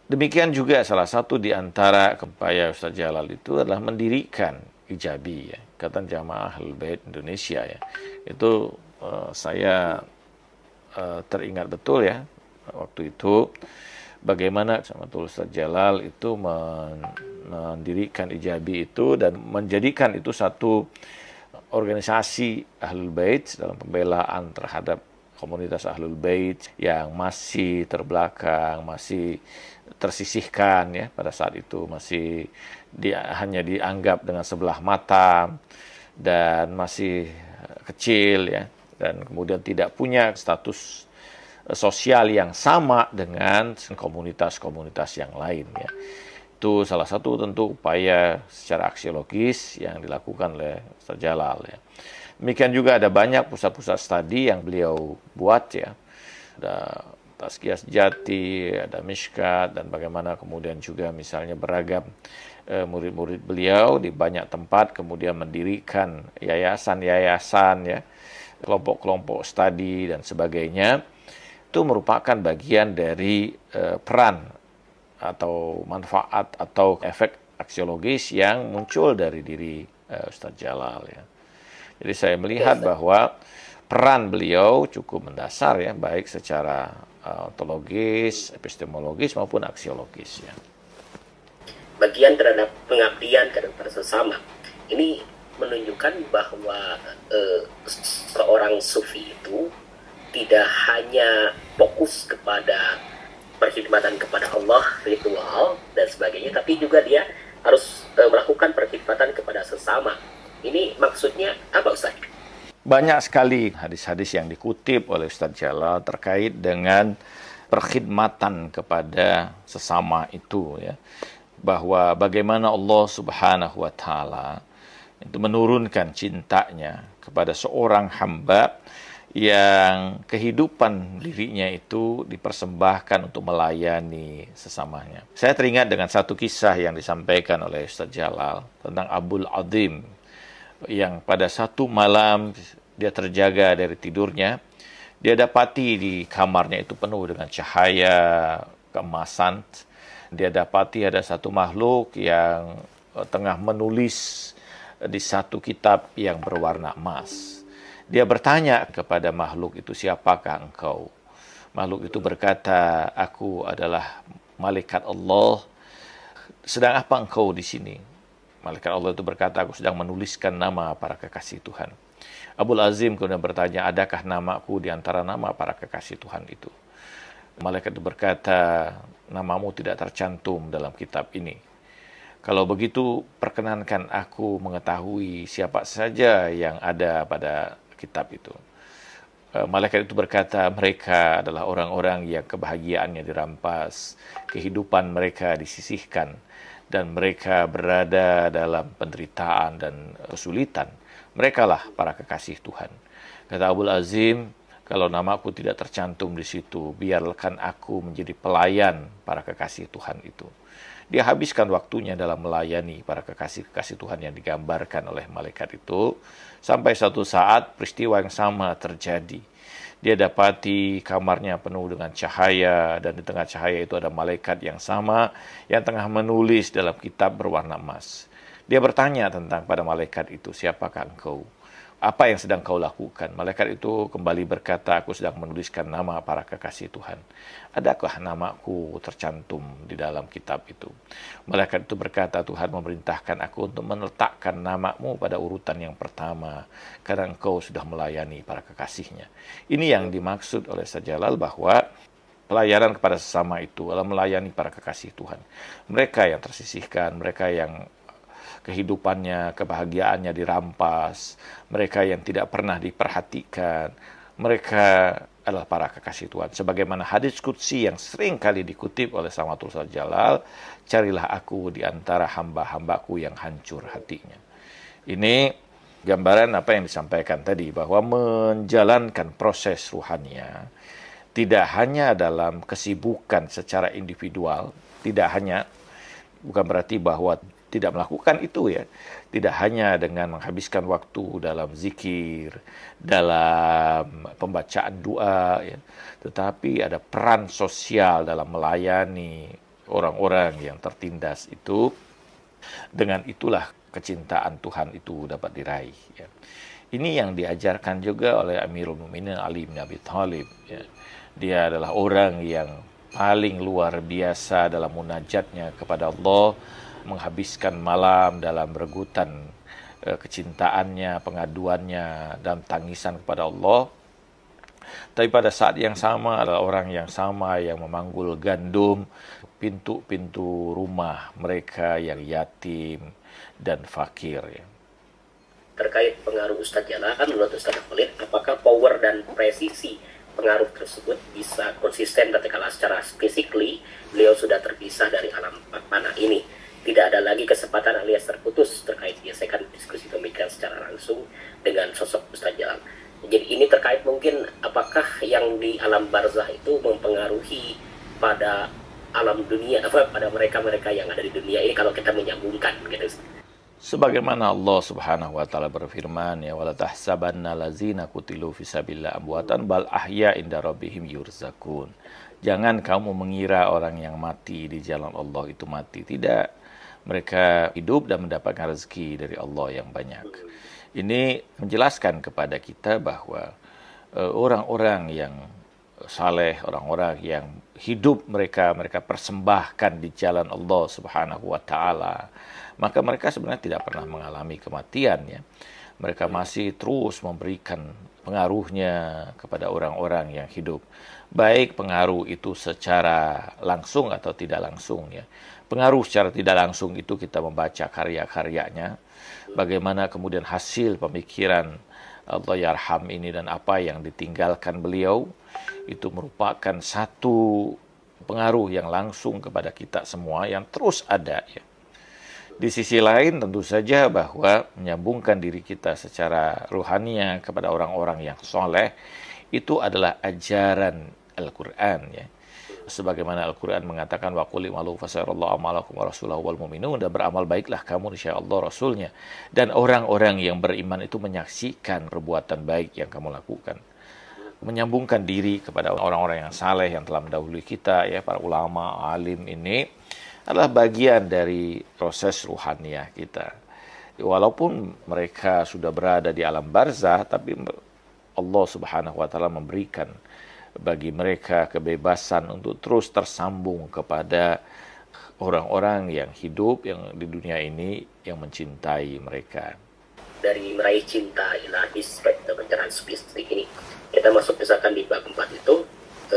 B: Demikian juga salah satu di antara upaya Ustadz Jalal itu adalah mendirikan Ijabi ya, Ikatan Jamaah Ahlul Bait Indonesia ya. Itu saya teringat betul ya, waktu itu bagaimana Samatul Ustaz Jalal itu mendirikan Ijabi itu dan menjadikan itu satu organisasi Ahlul Bait dalam pembelaan terhadap komunitas Ahlul Bait yang masih terbelakang, masih tersisihkan ya pada saat itu, masih hanya dianggap dengan sebelah mata dan masih kecil ya, dan kemudian tidak punya status sosial yang sama dengan komunitas-komunitas yang lain ya. Itu salah satu tentu upaya secara aksiologis yang dilakukan oleh Ustaz Jalal ya. Demikian juga ada banyak pusat-pusat studi yang beliau buat ya. Ada Tazkiyah Sejati, ada Mishkat, dan bagaimana kemudian juga misalnya beragam murid-murid beliau di banyak tempat kemudian mendirikan yayasan-yayasan ya, kelompok-kelompok studi dan sebagainya. Itu merupakan bagian dari peran atau manfaat atau efek aksiologis yang muncul dari diri Ustaz Jalal ya. Jadi saya melihat bahwa peran beliau cukup mendasar ya, baik secara ontologis, epistemologis maupun aksiologis ya.
A: Bagian terhadap pengabdian kepada sesama. Ini menunjukkan bahwa seorang sufi itu tidak hanya fokus kepada perkhidmatan kepada Allah, ritual dan sebagainya, tapi juga dia harus melakukan perkhidmatan kepada sesama. Ini maksudnya apa, Ustaz?
B: Banyak sekali hadis-hadis yang dikutip oleh Ustaz Jalal terkait dengan perkhidmatan kepada sesama itu ya. Bahwa bagaimana Allah Subhanahu wa taala itu menurunkan cintanya kepada seorang hamba yang kehidupan dirinya itu dipersembahkan untuk melayani sesamanya. Saya teringat dengan satu kisah yang disampaikan oleh Ustaz Jalal tentang Abul Azim yang pada satu malam dia terjaga dari tidurnya, dia dapati di kamarnya itu penuh dengan cahaya keemasan. Dia dapati ada satu makhluk yang tengah menulis di satu kitab yang berwarna emas. Dia bertanya kepada makhluk itu, siapakah engkau? Makhluk itu berkata, aku adalah malaikat Allah. Sedang apa engkau di sini? Malaikat Allah itu berkata, aku sedang menuliskan nama para kekasih Tuhan. Abul Azim kemudian bertanya, adakah namaku di antara nama para kekasih Tuhan itu? Malaikat itu berkata, namamu tidak tercantum dalam kitab ini. Kalau begitu, perkenankan aku mengetahui siapa saja yang ada pada kitab itu. Malaikat itu berkata, mereka adalah orang-orang yang kebahagiaannya dirampas, kehidupan mereka disisihkan, dan mereka berada dalam penderitaan dan kesulitan. Merekalah para kekasih Tuhan. Kata Abul Azim, kalau namaku tidak tercantum di situ, biarkan aku menjadi pelayan para kekasih Tuhan itu. Dia habiskan waktunya dalam melayani para kekasih-kekasih Tuhan yang digambarkan oleh malaikat itu, sampai suatu saat peristiwa yang sama terjadi. Dia dapati kamarnya penuh dengan cahaya, dan di tengah cahaya itu ada malaikat yang sama yang tengah menulis dalam kitab berwarna emas. Dia bertanya tentang pada malaikat itu, siapakah engkau? Apa yang sedang kau lakukan? Malaikat itu kembali berkata, aku sedang menuliskan nama para kekasih Tuhan. Adakah namaku tercantum di dalam kitab itu? Malaikat itu berkata, Tuhan memerintahkan aku untuk meletakkan namamu pada urutan yang pertama, karena engkau sudah melayani para kekasihnya. Ini yang dimaksud oleh Ustaz Jalal bahwa pelayanan kepada sesama itu adalah melayani para kekasih Tuhan. Mereka yang tersisihkan, mereka yang kehidupannya, kebahagiaannya dirampas, mereka yang tidak pernah diperhatikan, mereka adalah para kekasih Tuhan. Sebagaimana hadis qudsi yang sering kali dikutip oleh Samatul Ustaz Jalal, carilah aku di antara hamba-hambaku yang hancur hatinya. Ini gambaran apa yang disampaikan tadi, bahwa menjalankan proses ruhania tidak hanya dalam kesibukan secara individual, bukan berarti bahwa tidak melakukan itu ya. Tidak hanya dengan menghabiskan waktu dalam zikir, dalam pembacaan doa ya, tetapi ada peran sosial dalam melayani orang-orang yang tertindas itu. Dengan itulah kecintaan Tuhan itu dapat diraih ya. Ini yang diajarkan juga oleh Amirul Mukminin Ali bin Abi Thalib ya. Dia adalah orang yang paling luar biasa dalam munajatnya kepada Allah, menghabiskan malam dalam regutan kecintaannya, pengaduannya, dan tangisan kepada Allah. Tapi pada saat yang sama adalah orang yang sama yang memanggul gandum pintu-pintu rumah mereka yang yatim dan fakir. Ya.
A: Terkait pengaruh Ustadz Jalal, menurut Ustadz Khalid, apakah power dan presisi pengaruh tersebut bisa konsisten ketika secara physically beliau sudah terpisah dari alam panah ini? Tidak ada lagi kesempatan alias terputus terkait gesekan diskusi pemikiran secara langsung dengan sosok Ustadz Jalal. Jadi ini terkait mungkin apakah yang di alam barzah itu mempengaruhi pada alam dunia, pada mereka-mereka yang ada di dunia ini kalau kita menyambungkan gitu.
B: Sebagaimana Allah Subhanahu wa taala berfirman, ya wala tahsabanna lazina qutilu fisabilillah amwatan bal ahya inda rabbihim yurzakun. Jangan kamu mengira orang yang mati di jalan Allah itu mati. Tidak. Mereka hidup dan mendapatkan rezeki dari Allah yang banyak. Ini menjelaskan kepada kita bahwa orang-orang yang saleh, orang-orang yang hidup mereka persembahkan di jalan Allah Subhanahu wa taala, maka mereka sebenarnya tidak pernah mengalami kematian ya. Mereka masih terus memberikan pengaruhnya kepada orang-orang yang hidup. Baik pengaruh itu secara langsung atau tidak langsung ya. Pengaruh secara tidak langsung itu kita membaca karya-karyanya, bagaimana kemudian hasil pemikiran Allahyarham ini dan apa yang ditinggalkan beliau itu merupakan satu pengaruh yang langsung kepada kita semua yang terus ada ya. Di sisi lain tentu saja bahwa menyambungkan diri kita secara ruhaniah kepada orang-orang yang soleh itu adalah ajaran Al-Quran ya. Sebagaimana Al-Quran mengatakan wa qul i'malu fasayarallahu amalakum wa rasuluhu wal mu'minun, dan beramal baiklah kamu insyaallah Rasulnya dan orang-orang yang beriman itu menyaksikan perbuatan baik yang kamu lakukan. Menyambungkan diri kepada orang-orang yang saleh yang telah mendahului kita ya, para ulama, alim ini adalah bagian dari proses ruhaniah kita. Walaupun mereka sudah berada di alam barzah, tapi Allah Subhanahu wa taala memberikan bagi mereka kebebasan untuk terus tersambung kepada orang-orang yang hidup yang di dunia ini yang mencintai mereka.
A: Dari meraih cinta ilahi spekta pencerahan spesifik ini, kita masuk misalkan di bab 4 itu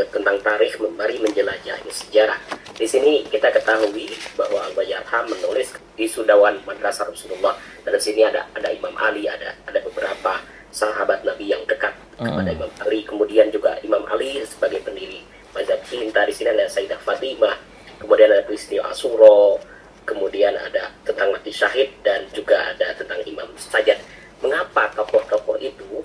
A: tentang tarikh mari menjelajahi sejarah. Di sini kita ketahui bahwa Allahyarham menulis di Sudawan Madrasah Rasulullah, dan di sini ada Imam Ali, ada beberapa sahabat Nabi yang dekat kepada Imam Ali. Kemudian juga Imam Ali sebagai pendiri mazhab cinta. Di sini ada Sayyidah Fatimah, kemudian ada peristiwa Asyura, kemudian ada tentang mati syahid, dan juga ada tentang Imam Sajjad. Mengapa tokoh-tokoh itu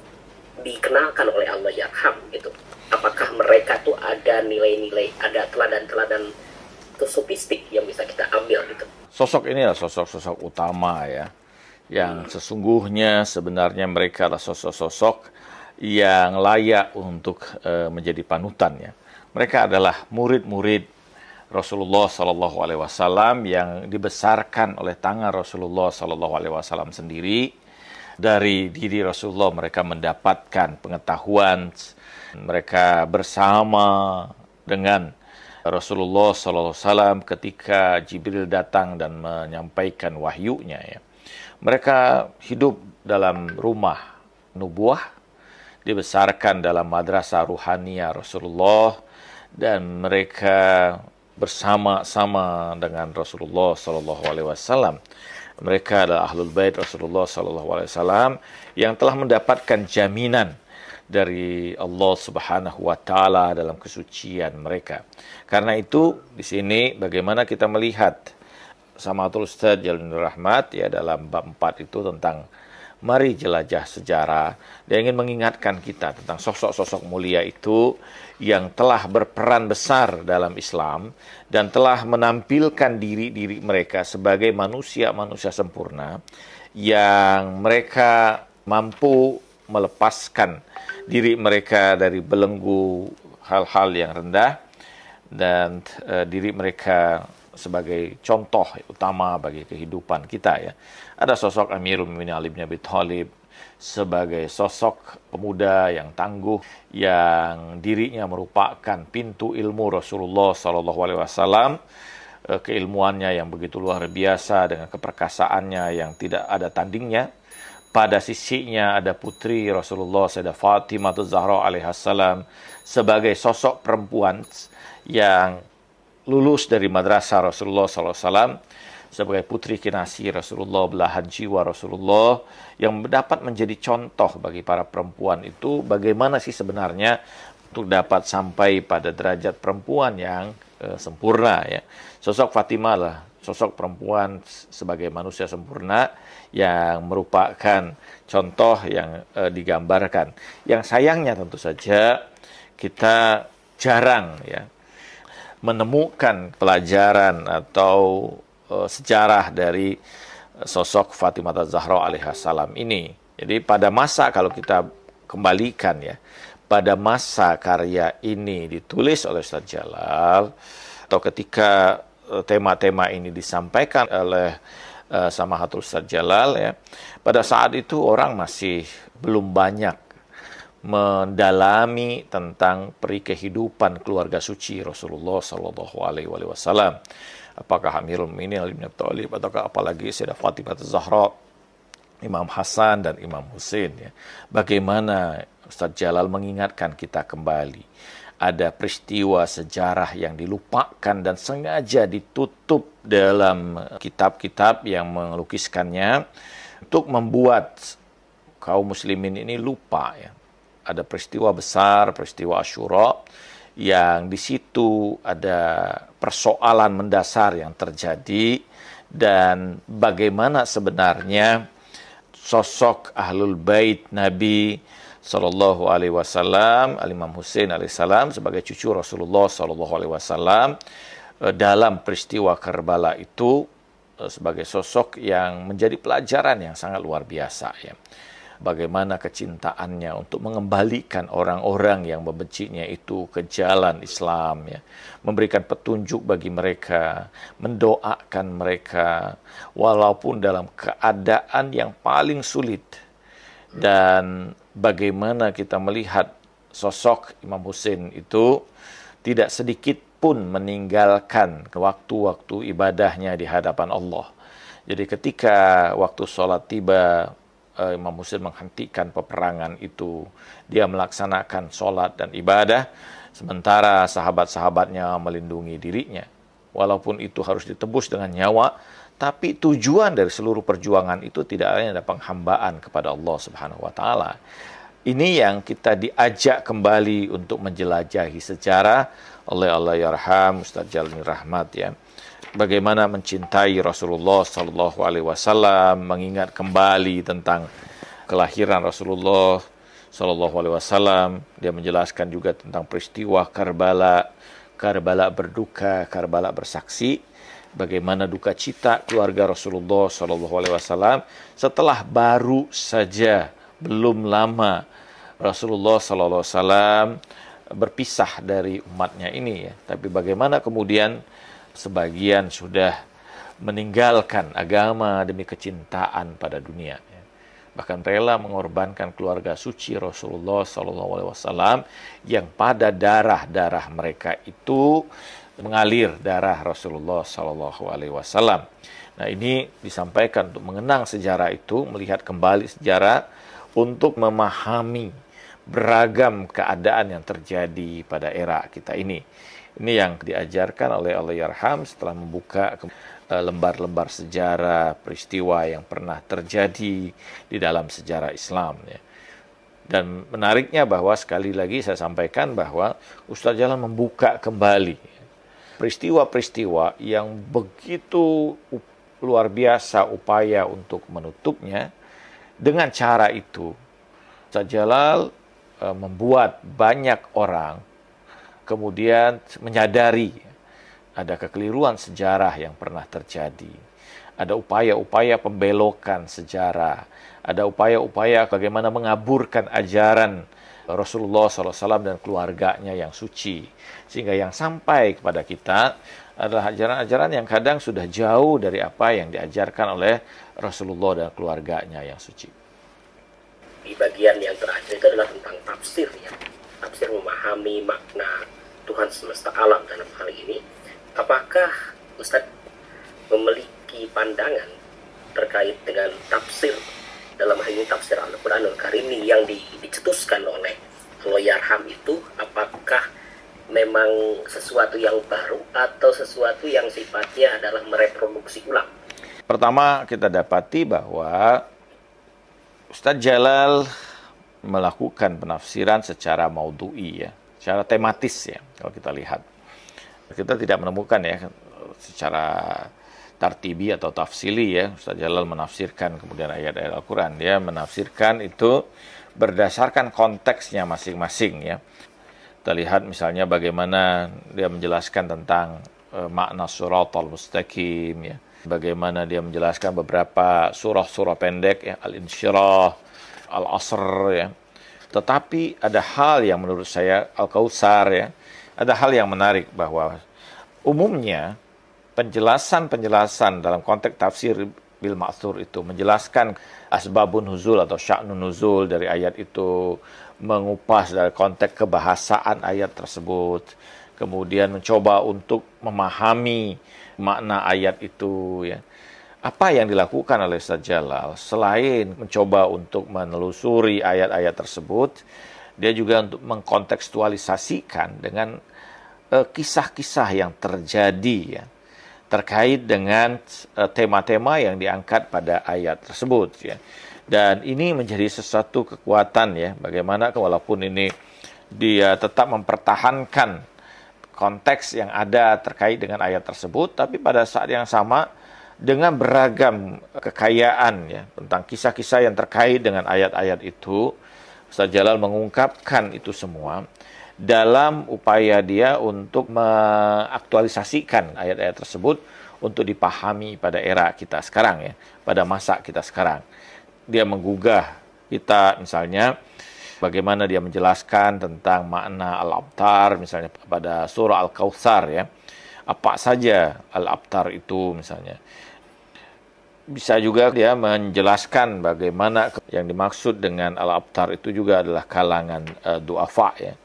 A: dikenalkan oleh Allahyarham gitu? Apakah mereka tuh ada nilai-nilai, ada teladan-teladan sofistik yang bisa kita ambil gitu?
B: Sosok ini adalah sosok-sosok utama ya, yang sesungguhnya sebenarnya mereka adalah sosok-sosok yang layak untuk menjadi panutan ya. Mereka adalah murid-murid Rasulullah Sallallahu Alaihi Wasallam yang dibesarkan oleh tangan Rasulullah Sallallahu Alaihi Wasallam sendiri. Dari diri Rasulullah mereka mendapatkan pengetahuan, mereka bersama dengan Rasulullah Sallallahu Alaihi Wasallam ketika Jibril datang dan menyampaikan wahyunya ya. Mereka hidup dalam rumah nubuah, dibesarkan dalam madrasah ruhaniyah Rasulullah, dan mereka bersama-sama dengan Rasulullah Sallallahu Alaihi Wasallam. Mereka adalah ahlul bait Rasulullah Sallallahu Alaihi Wasallam yang telah mendapatkan jaminan dari Allah Subhanahu Wa Taala dalam kesucian mereka. Karena itu di sini bagaimana kita melihat Samatul Ustadz Jalilur Rahmat ya dalam bab 4 itu tentang mari jelajah sejarah. Dia ingin mengingatkan kita tentang sosok-sosok mulia itu yang telah berperan besar dalam Islam dan telah menampilkan diri-diri mereka sebagai manusia-manusia sempurna yang mereka mampu melepaskan diri mereka dari belenggu hal-hal yang rendah dan diri mereka sebagai contoh utama bagi kehidupan kita ya. Ada sosok Amirul Mukminin Ali bin Abi Thalib, sebagai sosok pemuda yang tangguh, yang dirinya merupakan pintu ilmu Rasulullah SAW, keilmuannya yang begitu luar biasa dengan keperkasaannya yang tidak ada tandingnya. Pada sisinya ada putri Rasulullah, Sayyidah Fatimah Zahra alaihissalam, sebagai sosok perempuan yang lulus dari madrasah Rasulullah SAW, sebagai putri kinasi Rasulullah, belahan jiwa Rasulullah, yang dapat menjadi contoh bagi para perempuan itu bagaimana sih sebenarnya untuk dapat sampai pada derajat perempuan yang sempurna ya. Sosok Fatimah lah sosok perempuan sebagai manusia sempurna yang merupakan contoh yang digambarkan. Yang sayangnya tentu saja kita jarang ya menemukan pelajaran atau sejarah dari sosok Fatimah Az-Zahra alaihissalam ini. Jadi pada masa, kalau kita kembalikan ya, pada masa karya ini ditulis oleh Ustaz Jalal, atau ketika tema-tema ini disampaikan oleh Samahatul Ustaz Jalal ya, pada saat itu orang masih belum banyak mendalami tentang peri kehidupan keluarga suci Rasulullah Sallallahu Alaihi Wasallam. Apakah Amirul Mukminin Ali bin Abi Thalib, ataukah apalagi Sayyidah Fatimah Az-Zahra, Imam Hasan dan Imam Husain ya. Bagaimana Ustaz Jalal mengingatkan kita kembali, ada peristiwa sejarah yang dilupakan dan sengaja ditutup dalam kitab-kitab yang melukiskannya untuk membuat kaum muslimin ini lupa ya. Ada peristiwa besar, peristiwa Asyura, yang di situ ada persoalan mendasar yang terjadi, dan bagaimana sebenarnya sosok Ahlul Bait Nabi Sallallahu Alaihi Wasallam, Imam Husain alaihissalam sebagai cucu Rasulullah Sallallahu Alaihi Wasallam dalam peristiwa Karbala itu sebagai sosok yang menjadi pelajaran yang sangat luar biasa ya. Bagaimana kecintaannya untuk mengembalikan orang-orang yang membencinya itu ke jalan Islam ya, memberikan petunjuk bagi mereka, mendoakan mereka walaupun dalam keadaan yang paling sulit. Dan bagaimana kita melihat sosok Imam Husain itu tidak sedikit pun meninggalkan waktu-waktu ibadahnya di hadapan Allah. Jadi ketika waktu sholat tiba, Imam Husain menghentikan peperangan itu. Dia melaksanakan sholat dan ibadah, sementara sahabat-sahabatnya melindungi dirinya. Walaupun itu harus ditebus dengan nyawa, tapi tujuan dari seluruh perjuangan itu tidak hanya ada penghambaan kepada Allah Subhanahu wa Ta'ala. Ini yang kita diajak kembali untuk menjelajahi sejarah oleh Allahyarham Ustaz Jalal Rahmat ya. Bagaimana mencintai Rasulullah Sallallahu Alaihi Wasallam, mengingat kembali tentang kelahiran Rasulullah Sallallahu Alaihi Wasallam. Dia menjelaskan juga tentang peristiwa Karbala, Karbala berduka, Karbala bersaksi. Bagaimana duka cita keluarga Rasulullah Sallallahu Alaihi Wasallam setelah baru saja belum lama Rasulullah Sallallahu Alaihi Wasallam berpisah dari umatnya ini ya. Tapi bagaimana kemudian sebagian sudah meninggalkan agama demi kecintaan pada dunia. Bahkan rela mengorbankan keluarga suci Rasulullah SAW yang pada darah-darah mereka itu mengalir darah Rasulullah SAW. Nah ini disampaikan untuk mengenang sejarah itu, melihat kembali sejarah untuk memahami beragam keadaan yang terjadi pada era kita ini. Ini yang diajarkan oleh Allahyarham setelah membuka lembar-lembar sejarah peristiwa yang pernah terjadi di dalam sejarah Islam. Ya. Dan menariknya bahwa sekali lagi saya sampaikan bahwa Ustaz Jalal membuka kembali peristiwa-peristiwa yang begitu luar biasa upaya untuk menutupnya. Dengan cara itu Ustaz Jalal membuat banyak orang kemudian menyadari ada kekeliruan sejarah yang pernah terjadi. Ada upaya-upaya pembelokan sejarah. Ada upaya-upaya bagaimana mengaburkan ajaran Rasulullah SAW dan keluarganya yang suci. Sehingga yang sampai kepada kita adalah ajaran-ajaran yang kadang sudah jauh dari apa yang diajarkan oleh Rasulullah dan keluarganya yang suci.
A: di bagian yang terakhir itu adalah tentang tafsir ya. Tafsir memahami makna Tuhan semesta alam dalam hal ini. Apakah Ustadz memiliki pandangan terkait dengan tafsir dalam hal ini tafsir Al-Quranul Karim yang dicetuskan oleh Allahyarham itu, apakah memang sesuatu yang baru atau sesuatu yang sifatnya adalah mereproduksi ulang?
B: Pertama, kita dapati bahwa Ustadz Jalal melakukan penafsiran secara maudhu'i ya, secara tematis ya. Kalau kita lihat, kita tidak menemukan ya secara tartibi atau tafsili ya. Ustadz Jalal menafsirkan kemudian ayat-ayat Al-Quran, dia menafsirkan itu berdasarkan konteksnya masing-masing ya. Kita lihat misalnya bagaimana dia menjelaskan tentang makna suratal mustaqim ya. Bagaimana dia menjelaskan beberapa surah-surah pendek ya, Al-Insyirah, Al-Asr ya. Tetapi ada hal yang menurut saya, Al-Kautsar ya, ada hal yang menarik bahwa umumnya penjelasan-penjelasan dalam konteks tafsir bil ma'thur itu menjelaskan asbabun nuzul atau sya'nun nuzul dari ayat itu, mengupas dari konteks kebahasaan ayat tersebut, kemudian mencoba untuk memahami makna ayat itu ya. Apa yang dilakukan oleh Ustadz Jalal selain mencoba untuk menelusuri ayat-ayat tersebut, dia juga untuk mengkontekstualisasikan dengan kisah-kisah yang terjadi ya, terkait dengan tema-tema yang diangkat pada ayat tersebut ya. Dan ini menjadi sesuatu kekuatan ya, bagaimana walaupun ini dia tetap mempertahankan konteks yang ada terkait dengan ayat tersebut, tapi pada saat yang sama dengan beragam kekayaan ya tentang kisah-kisah yang terkait dengan ayat-ayat itu, Ustadz Jalal mengungkapkan itu semua dalam upaya dia untuk mengaktualisasikan ayat-ayat tersebut untuk dipahami pada era kita sekarang ya, pada masa kita sekarang. Dia menggugah kita misalnya bagaimana dia menjelaskan tentang makna Al-Abtar misalnya pada surah Al-Kautsar ya. Apa saja Al-Abtar itu misalnya. Bisa juga dia menjelaskan bagaimana yang dimaksud dengan Al-Abtar itu juga adalah kalangan du'afa ya.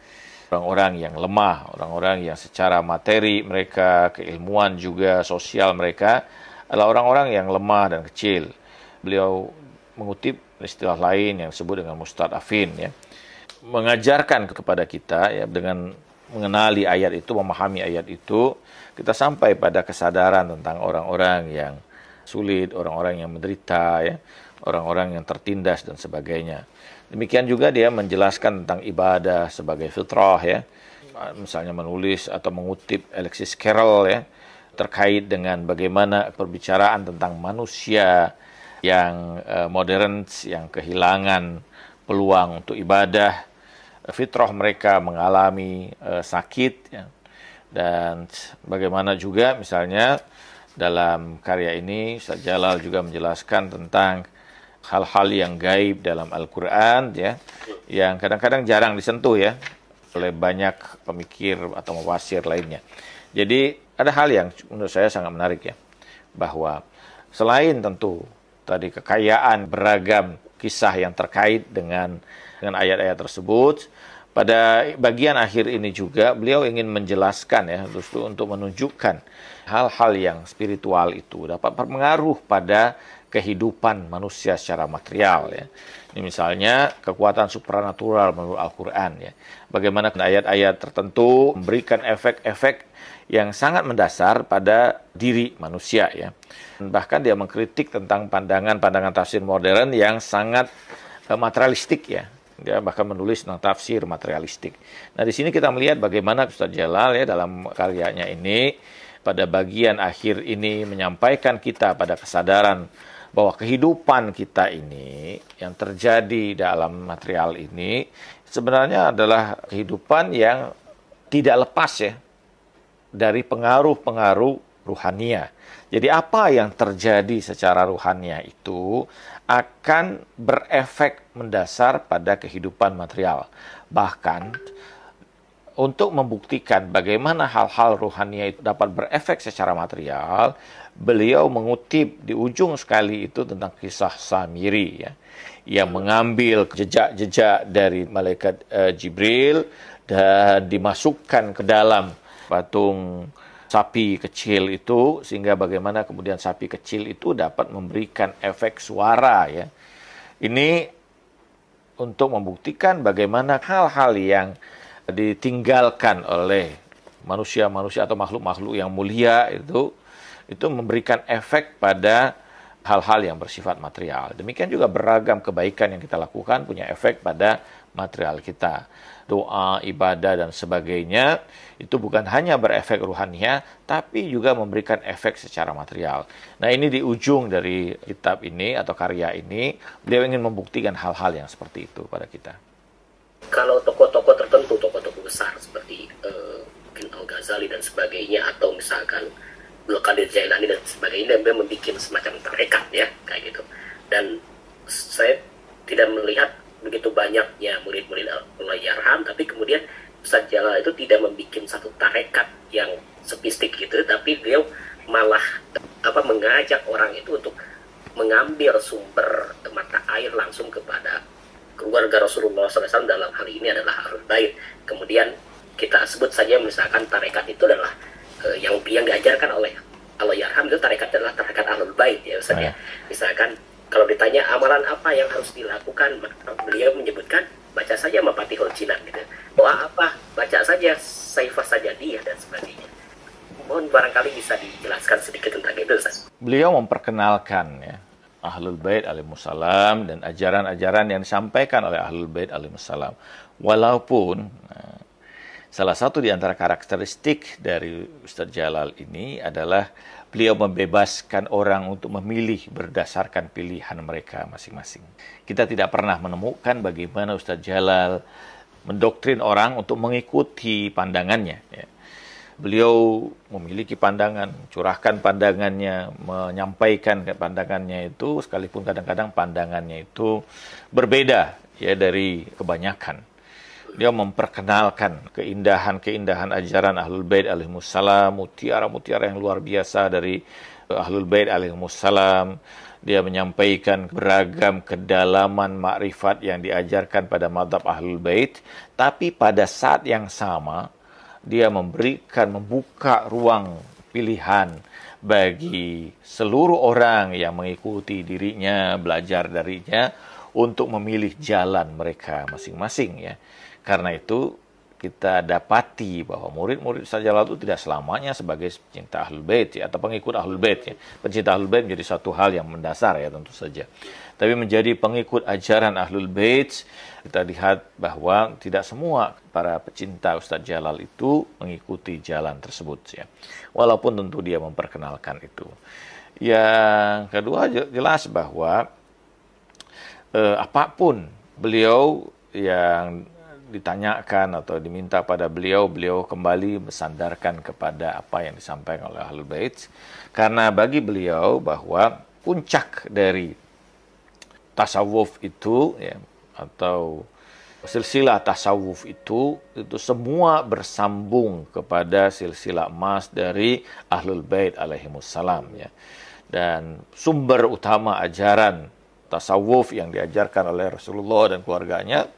B: Orang-orang yang lemah, orang-orang yang secara materi mereka, keilmuan juga, sosial mereka adalah orang-orang yang lemah dan kecil. Beliau mengutip istilah lain yang disebut dengan mustadafin ya. Mengajarkan kepada kita ya, dengan mengenali ayat itu, memahami ayat itu, kita sampai pada kesadaran tentang orang-orang yang sulit, orang-orang yang menderita ya, orang-orang yang tertindas dan sebagainya. Demikian juga dia menjelaskan tentang ibadah sebagai fitrah ya. Misalnya menulis atau mengutip Alexis Carrel ya, terkait dengan bagaimana perbicaraan tentang manusia yang modern, yang kehilangan peluang untuk ibadah, fitrah mereka mengalami sakit ya. Dan bagaimana juga misalnya dalam karya ini Ustadz Jalal juga menjelaskan tentang hal-hal yang gaib dalam Al-Quran ya, yang kadang-kadang jarang disentuh ya oleh banyak pemikir atau mufasir lainnya. Jadi ada hal yang menurut saya sangat menarik ya, bahwa selain tentu tadi kekayaan beragam kisah yang terkait dengan ayat-ayat tersebut, pada bagian akhir ini juga beliau ingin menjelaskan ya, justru untuk menunjukkan hal-hal yang spiritual itu dapat berpengaruh pada kehidupan manusia secara material ya. Ini misalnya kekuatan supranatural menurut Al-Quran ya. Bagaimana ayat-ayat tertentu memberikan efek-efek yang sangat mendasar pada diri manusia ya. Bahkan dia mengkritik tentang pandangan-pandangan tafsir modern yang sangat materialistik ya. Dia bahkan menulis tentang tafsir materialistik. Nah, di sini kita melihat bagaimana Ustadz Jalal ya dalam karyanya ini pada bagian akhir ini menyampaikan kita pada kesadaran bahwa kehidupan kita ini yang terjadi dalam material ini sebenarnya adalah kehidupan yang tidak lepas ya dari pengaruh-pengaruh ruhania. Jadi apa yang terjadi secara ruhania itu akan berefek mendasar pada kehidupan material. Bahkan untuk membuktikan bagaimana hal-hal rohani itu dapat berefek secara material, beliau mengutip di ujung sekali itu tentang kisah Samiri, ya, yang mengambil jejak-jejak dari malaikat Jibril dan dimasukkan ke dalam patung sapi kecil itu, sehingga bagaimana kemudian sapi kecil itu dapat memberikan efek suara, ya. Ini untuk membuktikan bagaimana hal-hal yang ditinggalkan oleh manusia-manusia atau makhluk-makhluk yang mulia itu memberikan efek pada hal-hal yang bersifat material. Demikian juga beragam kebaikan yang kita lakukan punya efek pada material kita. Doa, ibadah, dan sebagainya itu bukan hanya berefek ruhaniah, tapi juga memberikan efek secara material. Nah, ini di ujung dari kitab ini atau karya ini, beliau ingin membuktikan hal-hal yang seperti itu pada kita.
A: Kalau tokoh-tokoh tertentu, tokoh-tokoh besar seperti mungkin Al-Ghazali dan sebagainya, atau misalkan Abdul Qadir Jailani dan sebagainya, dia membuat semacam tarekat, ya, kayak gitu. Dan saya tidak melihat begitu banyaknya murid-murid Allahyarham, tapi kemudian Ustadz Jalal itu tidak membuat satu tarekat yang sofistik gitu, tapi beliau malah mengajak orang itu untuk mengambil sumber mata air langsung kepada keluarga Rasulullah SAW, dalam hal ini adalah Ahlul Bait. Kemudian kita sebut saja misalkan tarekat itu adalah yang diajarkan oleh Allahyarham, itu tarekat adalah tarekat Ahlul Bait, ya Ustaz, ya. Misalkan kalau ditanya amalan apa yang harus dilakukan, beliau menyebutkan baca saja Mafatihul Jinan gitu. Doa apa? Baca saja Saifah Sajadiyah dan sebagainya. Mohon barangkali bisa dijelaskan sedikit tentang itu, Ustaz.
B: Beliau memperkenalkan, ya, Ahlul Bait alaihissalam dan ajaran-ajaran yang disampaikan oleh Ahlul Bait alaihissalam. Walaupun salah satu di antara karakteristik dari Ustadz Jalal ini adalah beliau membebaskan orang untuk memilih berdasarkan pilihan mereka masing-masing. Kita tidak pernah menemukan bagaimana Ustadz Jalal mendoktrin orang untuk mengikuti pandangannya, ya. Beliau memiliki pandangan, curahkan pandangannya, menyampaikan pandangannya itu, sekalipun kadang-kadang pandangannya itu berbeda, ya, dari kebanyakan. Dia memperkenalkan keindahan-keindahan ajaran Ahlul Bait alaihimussalam, mutiara-mutiara yang luar biasa dari Ahlul Bait alaihimussalam. Dia menyampaikan beragam kedalaman makrifat yang diajarkan pada mazhab Ahlul Bait, tapi pada saat yang sama dia membuka ruang pilihan bagi seluruh orang yang mengikuti dirinya, belajar darinya, untuk memilih jalan mereka masing-masing, ya. Karena itu kita dapati bahwa murid-murid Ustadz Jalal itu tidak selamanya sebagai pecinta Ahlul Bait, ya, atau pengikut Ahlul Bait, ya. Pencinta Ahlul Bait menjadi satu hal yang mendasar, ya, tentu saja. Tapi menjadi pengikut ajaran Ahlul Bait, kita lihat bahwa tidak semua para pecinta Ustadz Jalal itu mengikuti jalan tersebut, ya. Walaupun tentu dia memperkenalkan itu. Yang kedua, jelas bahwa apapun beliau yang ditanyakan atau diminta pada beliau, beliau kembali bersandarkan kepada apa yang disampaikan oleh Ahlul Bait. Karena bagi beliau bahwa puncak dari tasawuf itu, ya, atau silsilah tasawuf itu semua bersambung kepada silsilah emas dari Ahlul Bait alaihimussalam, ya. Dan sumber utama ajaran tasawuf yang diajarkan oleh Rasulullah dan keluarganya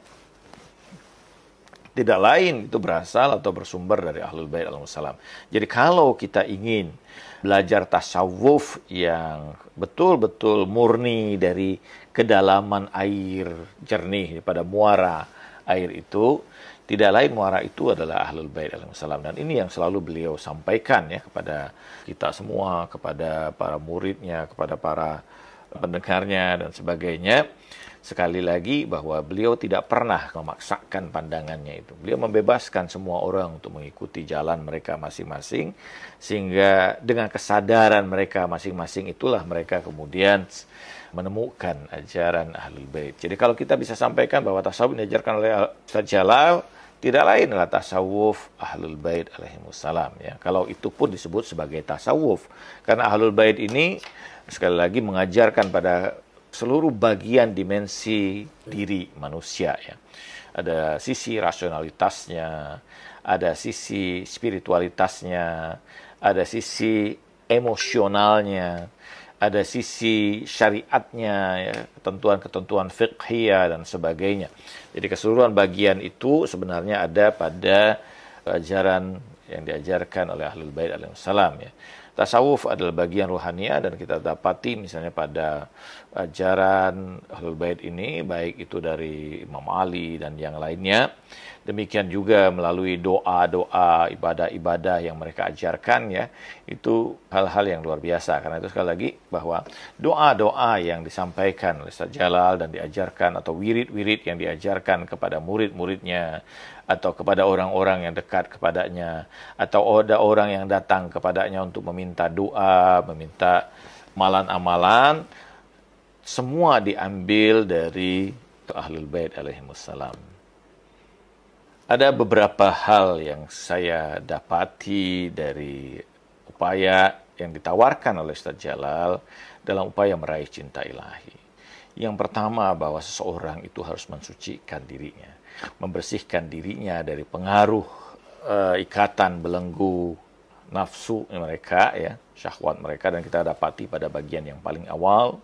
B: tidak lain itu berasal atau bersumber dari Ahlul Bait alaihissalam. Jadi kalau kita ingin belajar tasawuf yang betul-betul murni dari kedalaman air jernih pada muara air itu, tidak lain muara itu adalah Ahlul Bait alaihissalam. Dan ini yang selalu beliau sampaikan, ya, kepada kita semua, kepada para muridnya, kepada para pendengarnya dan sebagainya. Sekali lagi bahwa beliau tidak pernah memaksakan pandangannya itu. Beliau membebaskan semua orang untuk mengikuti jalan mereka masing-masing, sehingga dengan kesadaran mereka masing-masing itulah mereka kemudian menemukan ajaran Ahlul Bait. Jadi kalau kita bisa sampaikan bahwa tasawuf diajarkan oleh Ustadz Jalal tidak lain adalah tasawuf Ahlul Bait alaihimussalam, ya. Kalau itu pun disebut sebagai tasawuf, karena Ahlul Bait ini sekali lagi mengajarkan pada seluruh bagian dimensi diri manusia, ya. Ada sisi rasionalitasnya, ada sisi spiritualitasnya, ada sisi emosionalnya, ada sisi syariatnya, ya, ketentuan-ketentuan fiqhiyah dan sebagainya. Jadi keseluruhan bagian itu sebenarnya ada pada ajaran yang diajarkan oleh Ahlul Bait alaihissalam, ya. Tasawuf adalah bagian ruhania dan kita dapati misalnya pada ajaran Ahlul Bait ini, baik itu dari Imam Ali dan yang lainnya. Demikian juga melalui doa-doa, ibadah-ibadah yang mereka ajarkan, ya. Itu hal-hal yang luar biasa. Karena itu sekali lagi bahwa doa-doa yang disampaikan oleh Ustaz Jalal dan diajarkan, atau wirid-wirid yang diajarkan kepada murid-muridnya, atau kepada orang-orang yang dekat kepadanya, atau ada orang yang datang kepadanya untuk meminta doa, meminta amalan-amalan, semua diambil dari Ahlul Bait alaihimussalam. Ada beberapa hal yang saya dapati dari upaya yang ditawarkan oleh Ustaz Jalal dalam upaya meraih cinta ilahi. Yang pertama, bahwa seseorang itu harus mensucikan dirinya, membersihkan dirinya dari pengaruh ikatan belenggu nafsu mereka, ya, syahwat mereka, dan kita dapati pada bagian yang paling awal.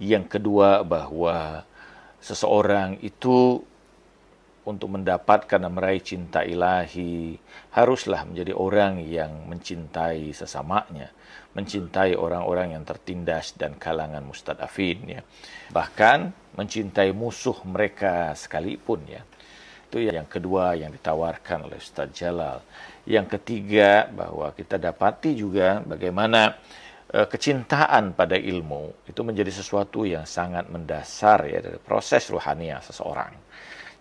B: Yang kedua, bahwa seseorang itu untuk mendapatkan dan meraih cinta ilahi haruslah menjadi orang yang mencintai sesamanya, mencintai orang-orang yang tertindas dan kalangan mustadafin, ya. Bahkan mencintai musuh mereka sekalipun, ya. Itu yang kedua yang ditawarkan oleh Ustaz Jalal. Yang ketiga, bahwa kita dapati juga bagaimana kecintaan pada ilmu itu menjadi sesuatu yang sangat mendasar, ya, dari proses ruhania seseorang.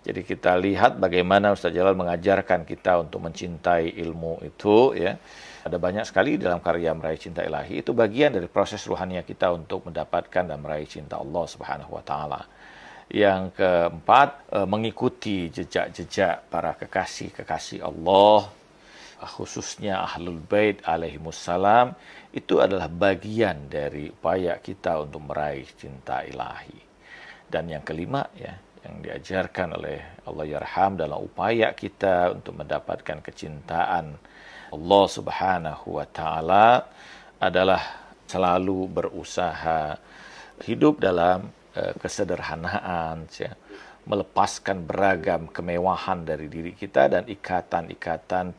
B: Jadi kita lihat bagaimana Ustaz Jalal mengajarkan kita untuk mencintai ilmu itu, ya. Ada banyak sekali dalam karya Meraih Cinta Ilahi, itu bagian dari proses ruhania kita untuk mendapatkan dan meraih cinta Allah Subhanahu wa taala. Yang keempat, mengikuti jejak-jejak para kekasih-kekasih Allah, khususnya Ahlul Bait alaihimussalam, itu adalah bagian dari upaya kita untuk meraih cinta ilahi. Dan yang kelima, ya, yang diajarkan oleh Allahyarham dalam upaya kita untuk mendapatkan kecintaan Allah Subhanahu wa taala adalah selalu berusaha hidup dalam kesederhanaan, ya, melepaskan beragam kemewahan dari diri kita dan ikatan-ikatan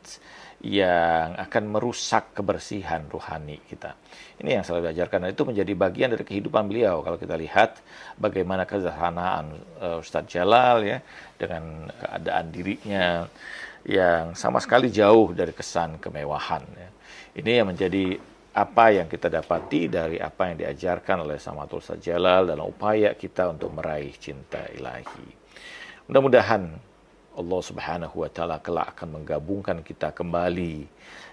B: yang akan merusak kebersihan rohani kita. Ini yang selalu diajarkan, dan itu menjadi bagian dari kehidupan beliau. Kalau kita lihat bagaimana kesederhanaan Ustaz Jalal, ya, dengan keadaan dirinya yang sama sekali jauh dari kesan kemewahan, ya. Ini yang menjadi apa yang kita dapati dari apa yang diajarkan oleh Samatul Ustaz Jalal dalam upaya kita untuk meraih cinta ilahi. Mudah-mudahan Allah Subhanahu wa taala kelak akan menggabungkan kita kembali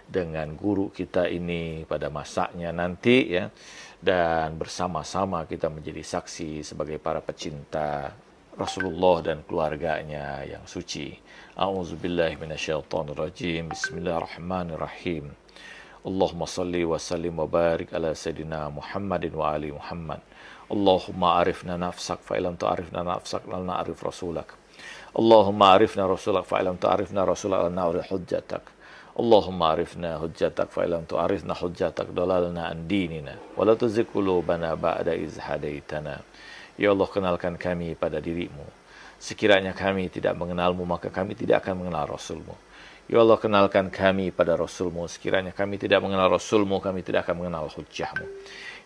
B: dengan guru kita ini pada masanya nanti, ya, dan bersama-sama kita menjadi saksi sebagai para pecinta Rasulullah dan keluarganya yang suci. A'udzubillahi minasyaitonirrajim. Bismillahirrahmanirrahim. Allahumma salli wa sallim wa barik ala sayyidina Muhammadin wa ali Muhammad. Allahumma arifna nafsak fa ilam ta'rifna nafsak la na'rif rasulak. Allahumma arifna rasulak fa ilam ta'rifna rasulak la na'rif hujjatak. Allahumma arifna hujjatak fa ilam ta'rifna hujjatak dalalna an dinina wa la tuzigh qulubana ba'da iz hadaitana. Ya Allah, kenalkan kami pada dirimu. Sekiranya kami tidak mengenalmu, maka kami tidak akan mengenal Rasulmu. Ya Allah, kenalkan kami pada Rasulmu. Sekiranya kami tidak mengenal Rasulmu, kami tidak akan mengenal hujjahmu.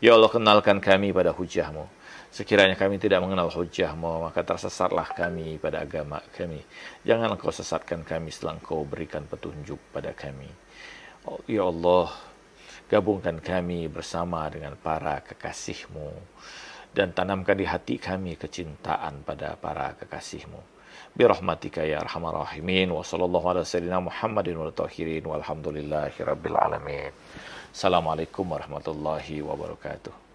B: Ya Allah, kenalkan kami pada hujjahmu. Sekiranya kami tidak mengenal hujjahmu, maka tersesatlah kami pada agama kami. Jangan engkau sesatkan kami setelah engkau berikan petunjuk pada kami. Ya Allah, gabungkan kami bersama dengan para kekasihmu, dan tanamkan di hati kami kecintaan pada para kekasihmu. Birahmatika ya arhamar rahimin. Wa sallallahu ala sayyidina Muhammadin wa tahirin walhamdulillahi rabbil alamin. Assalamualaikum warahmatullahi wabarakatuh.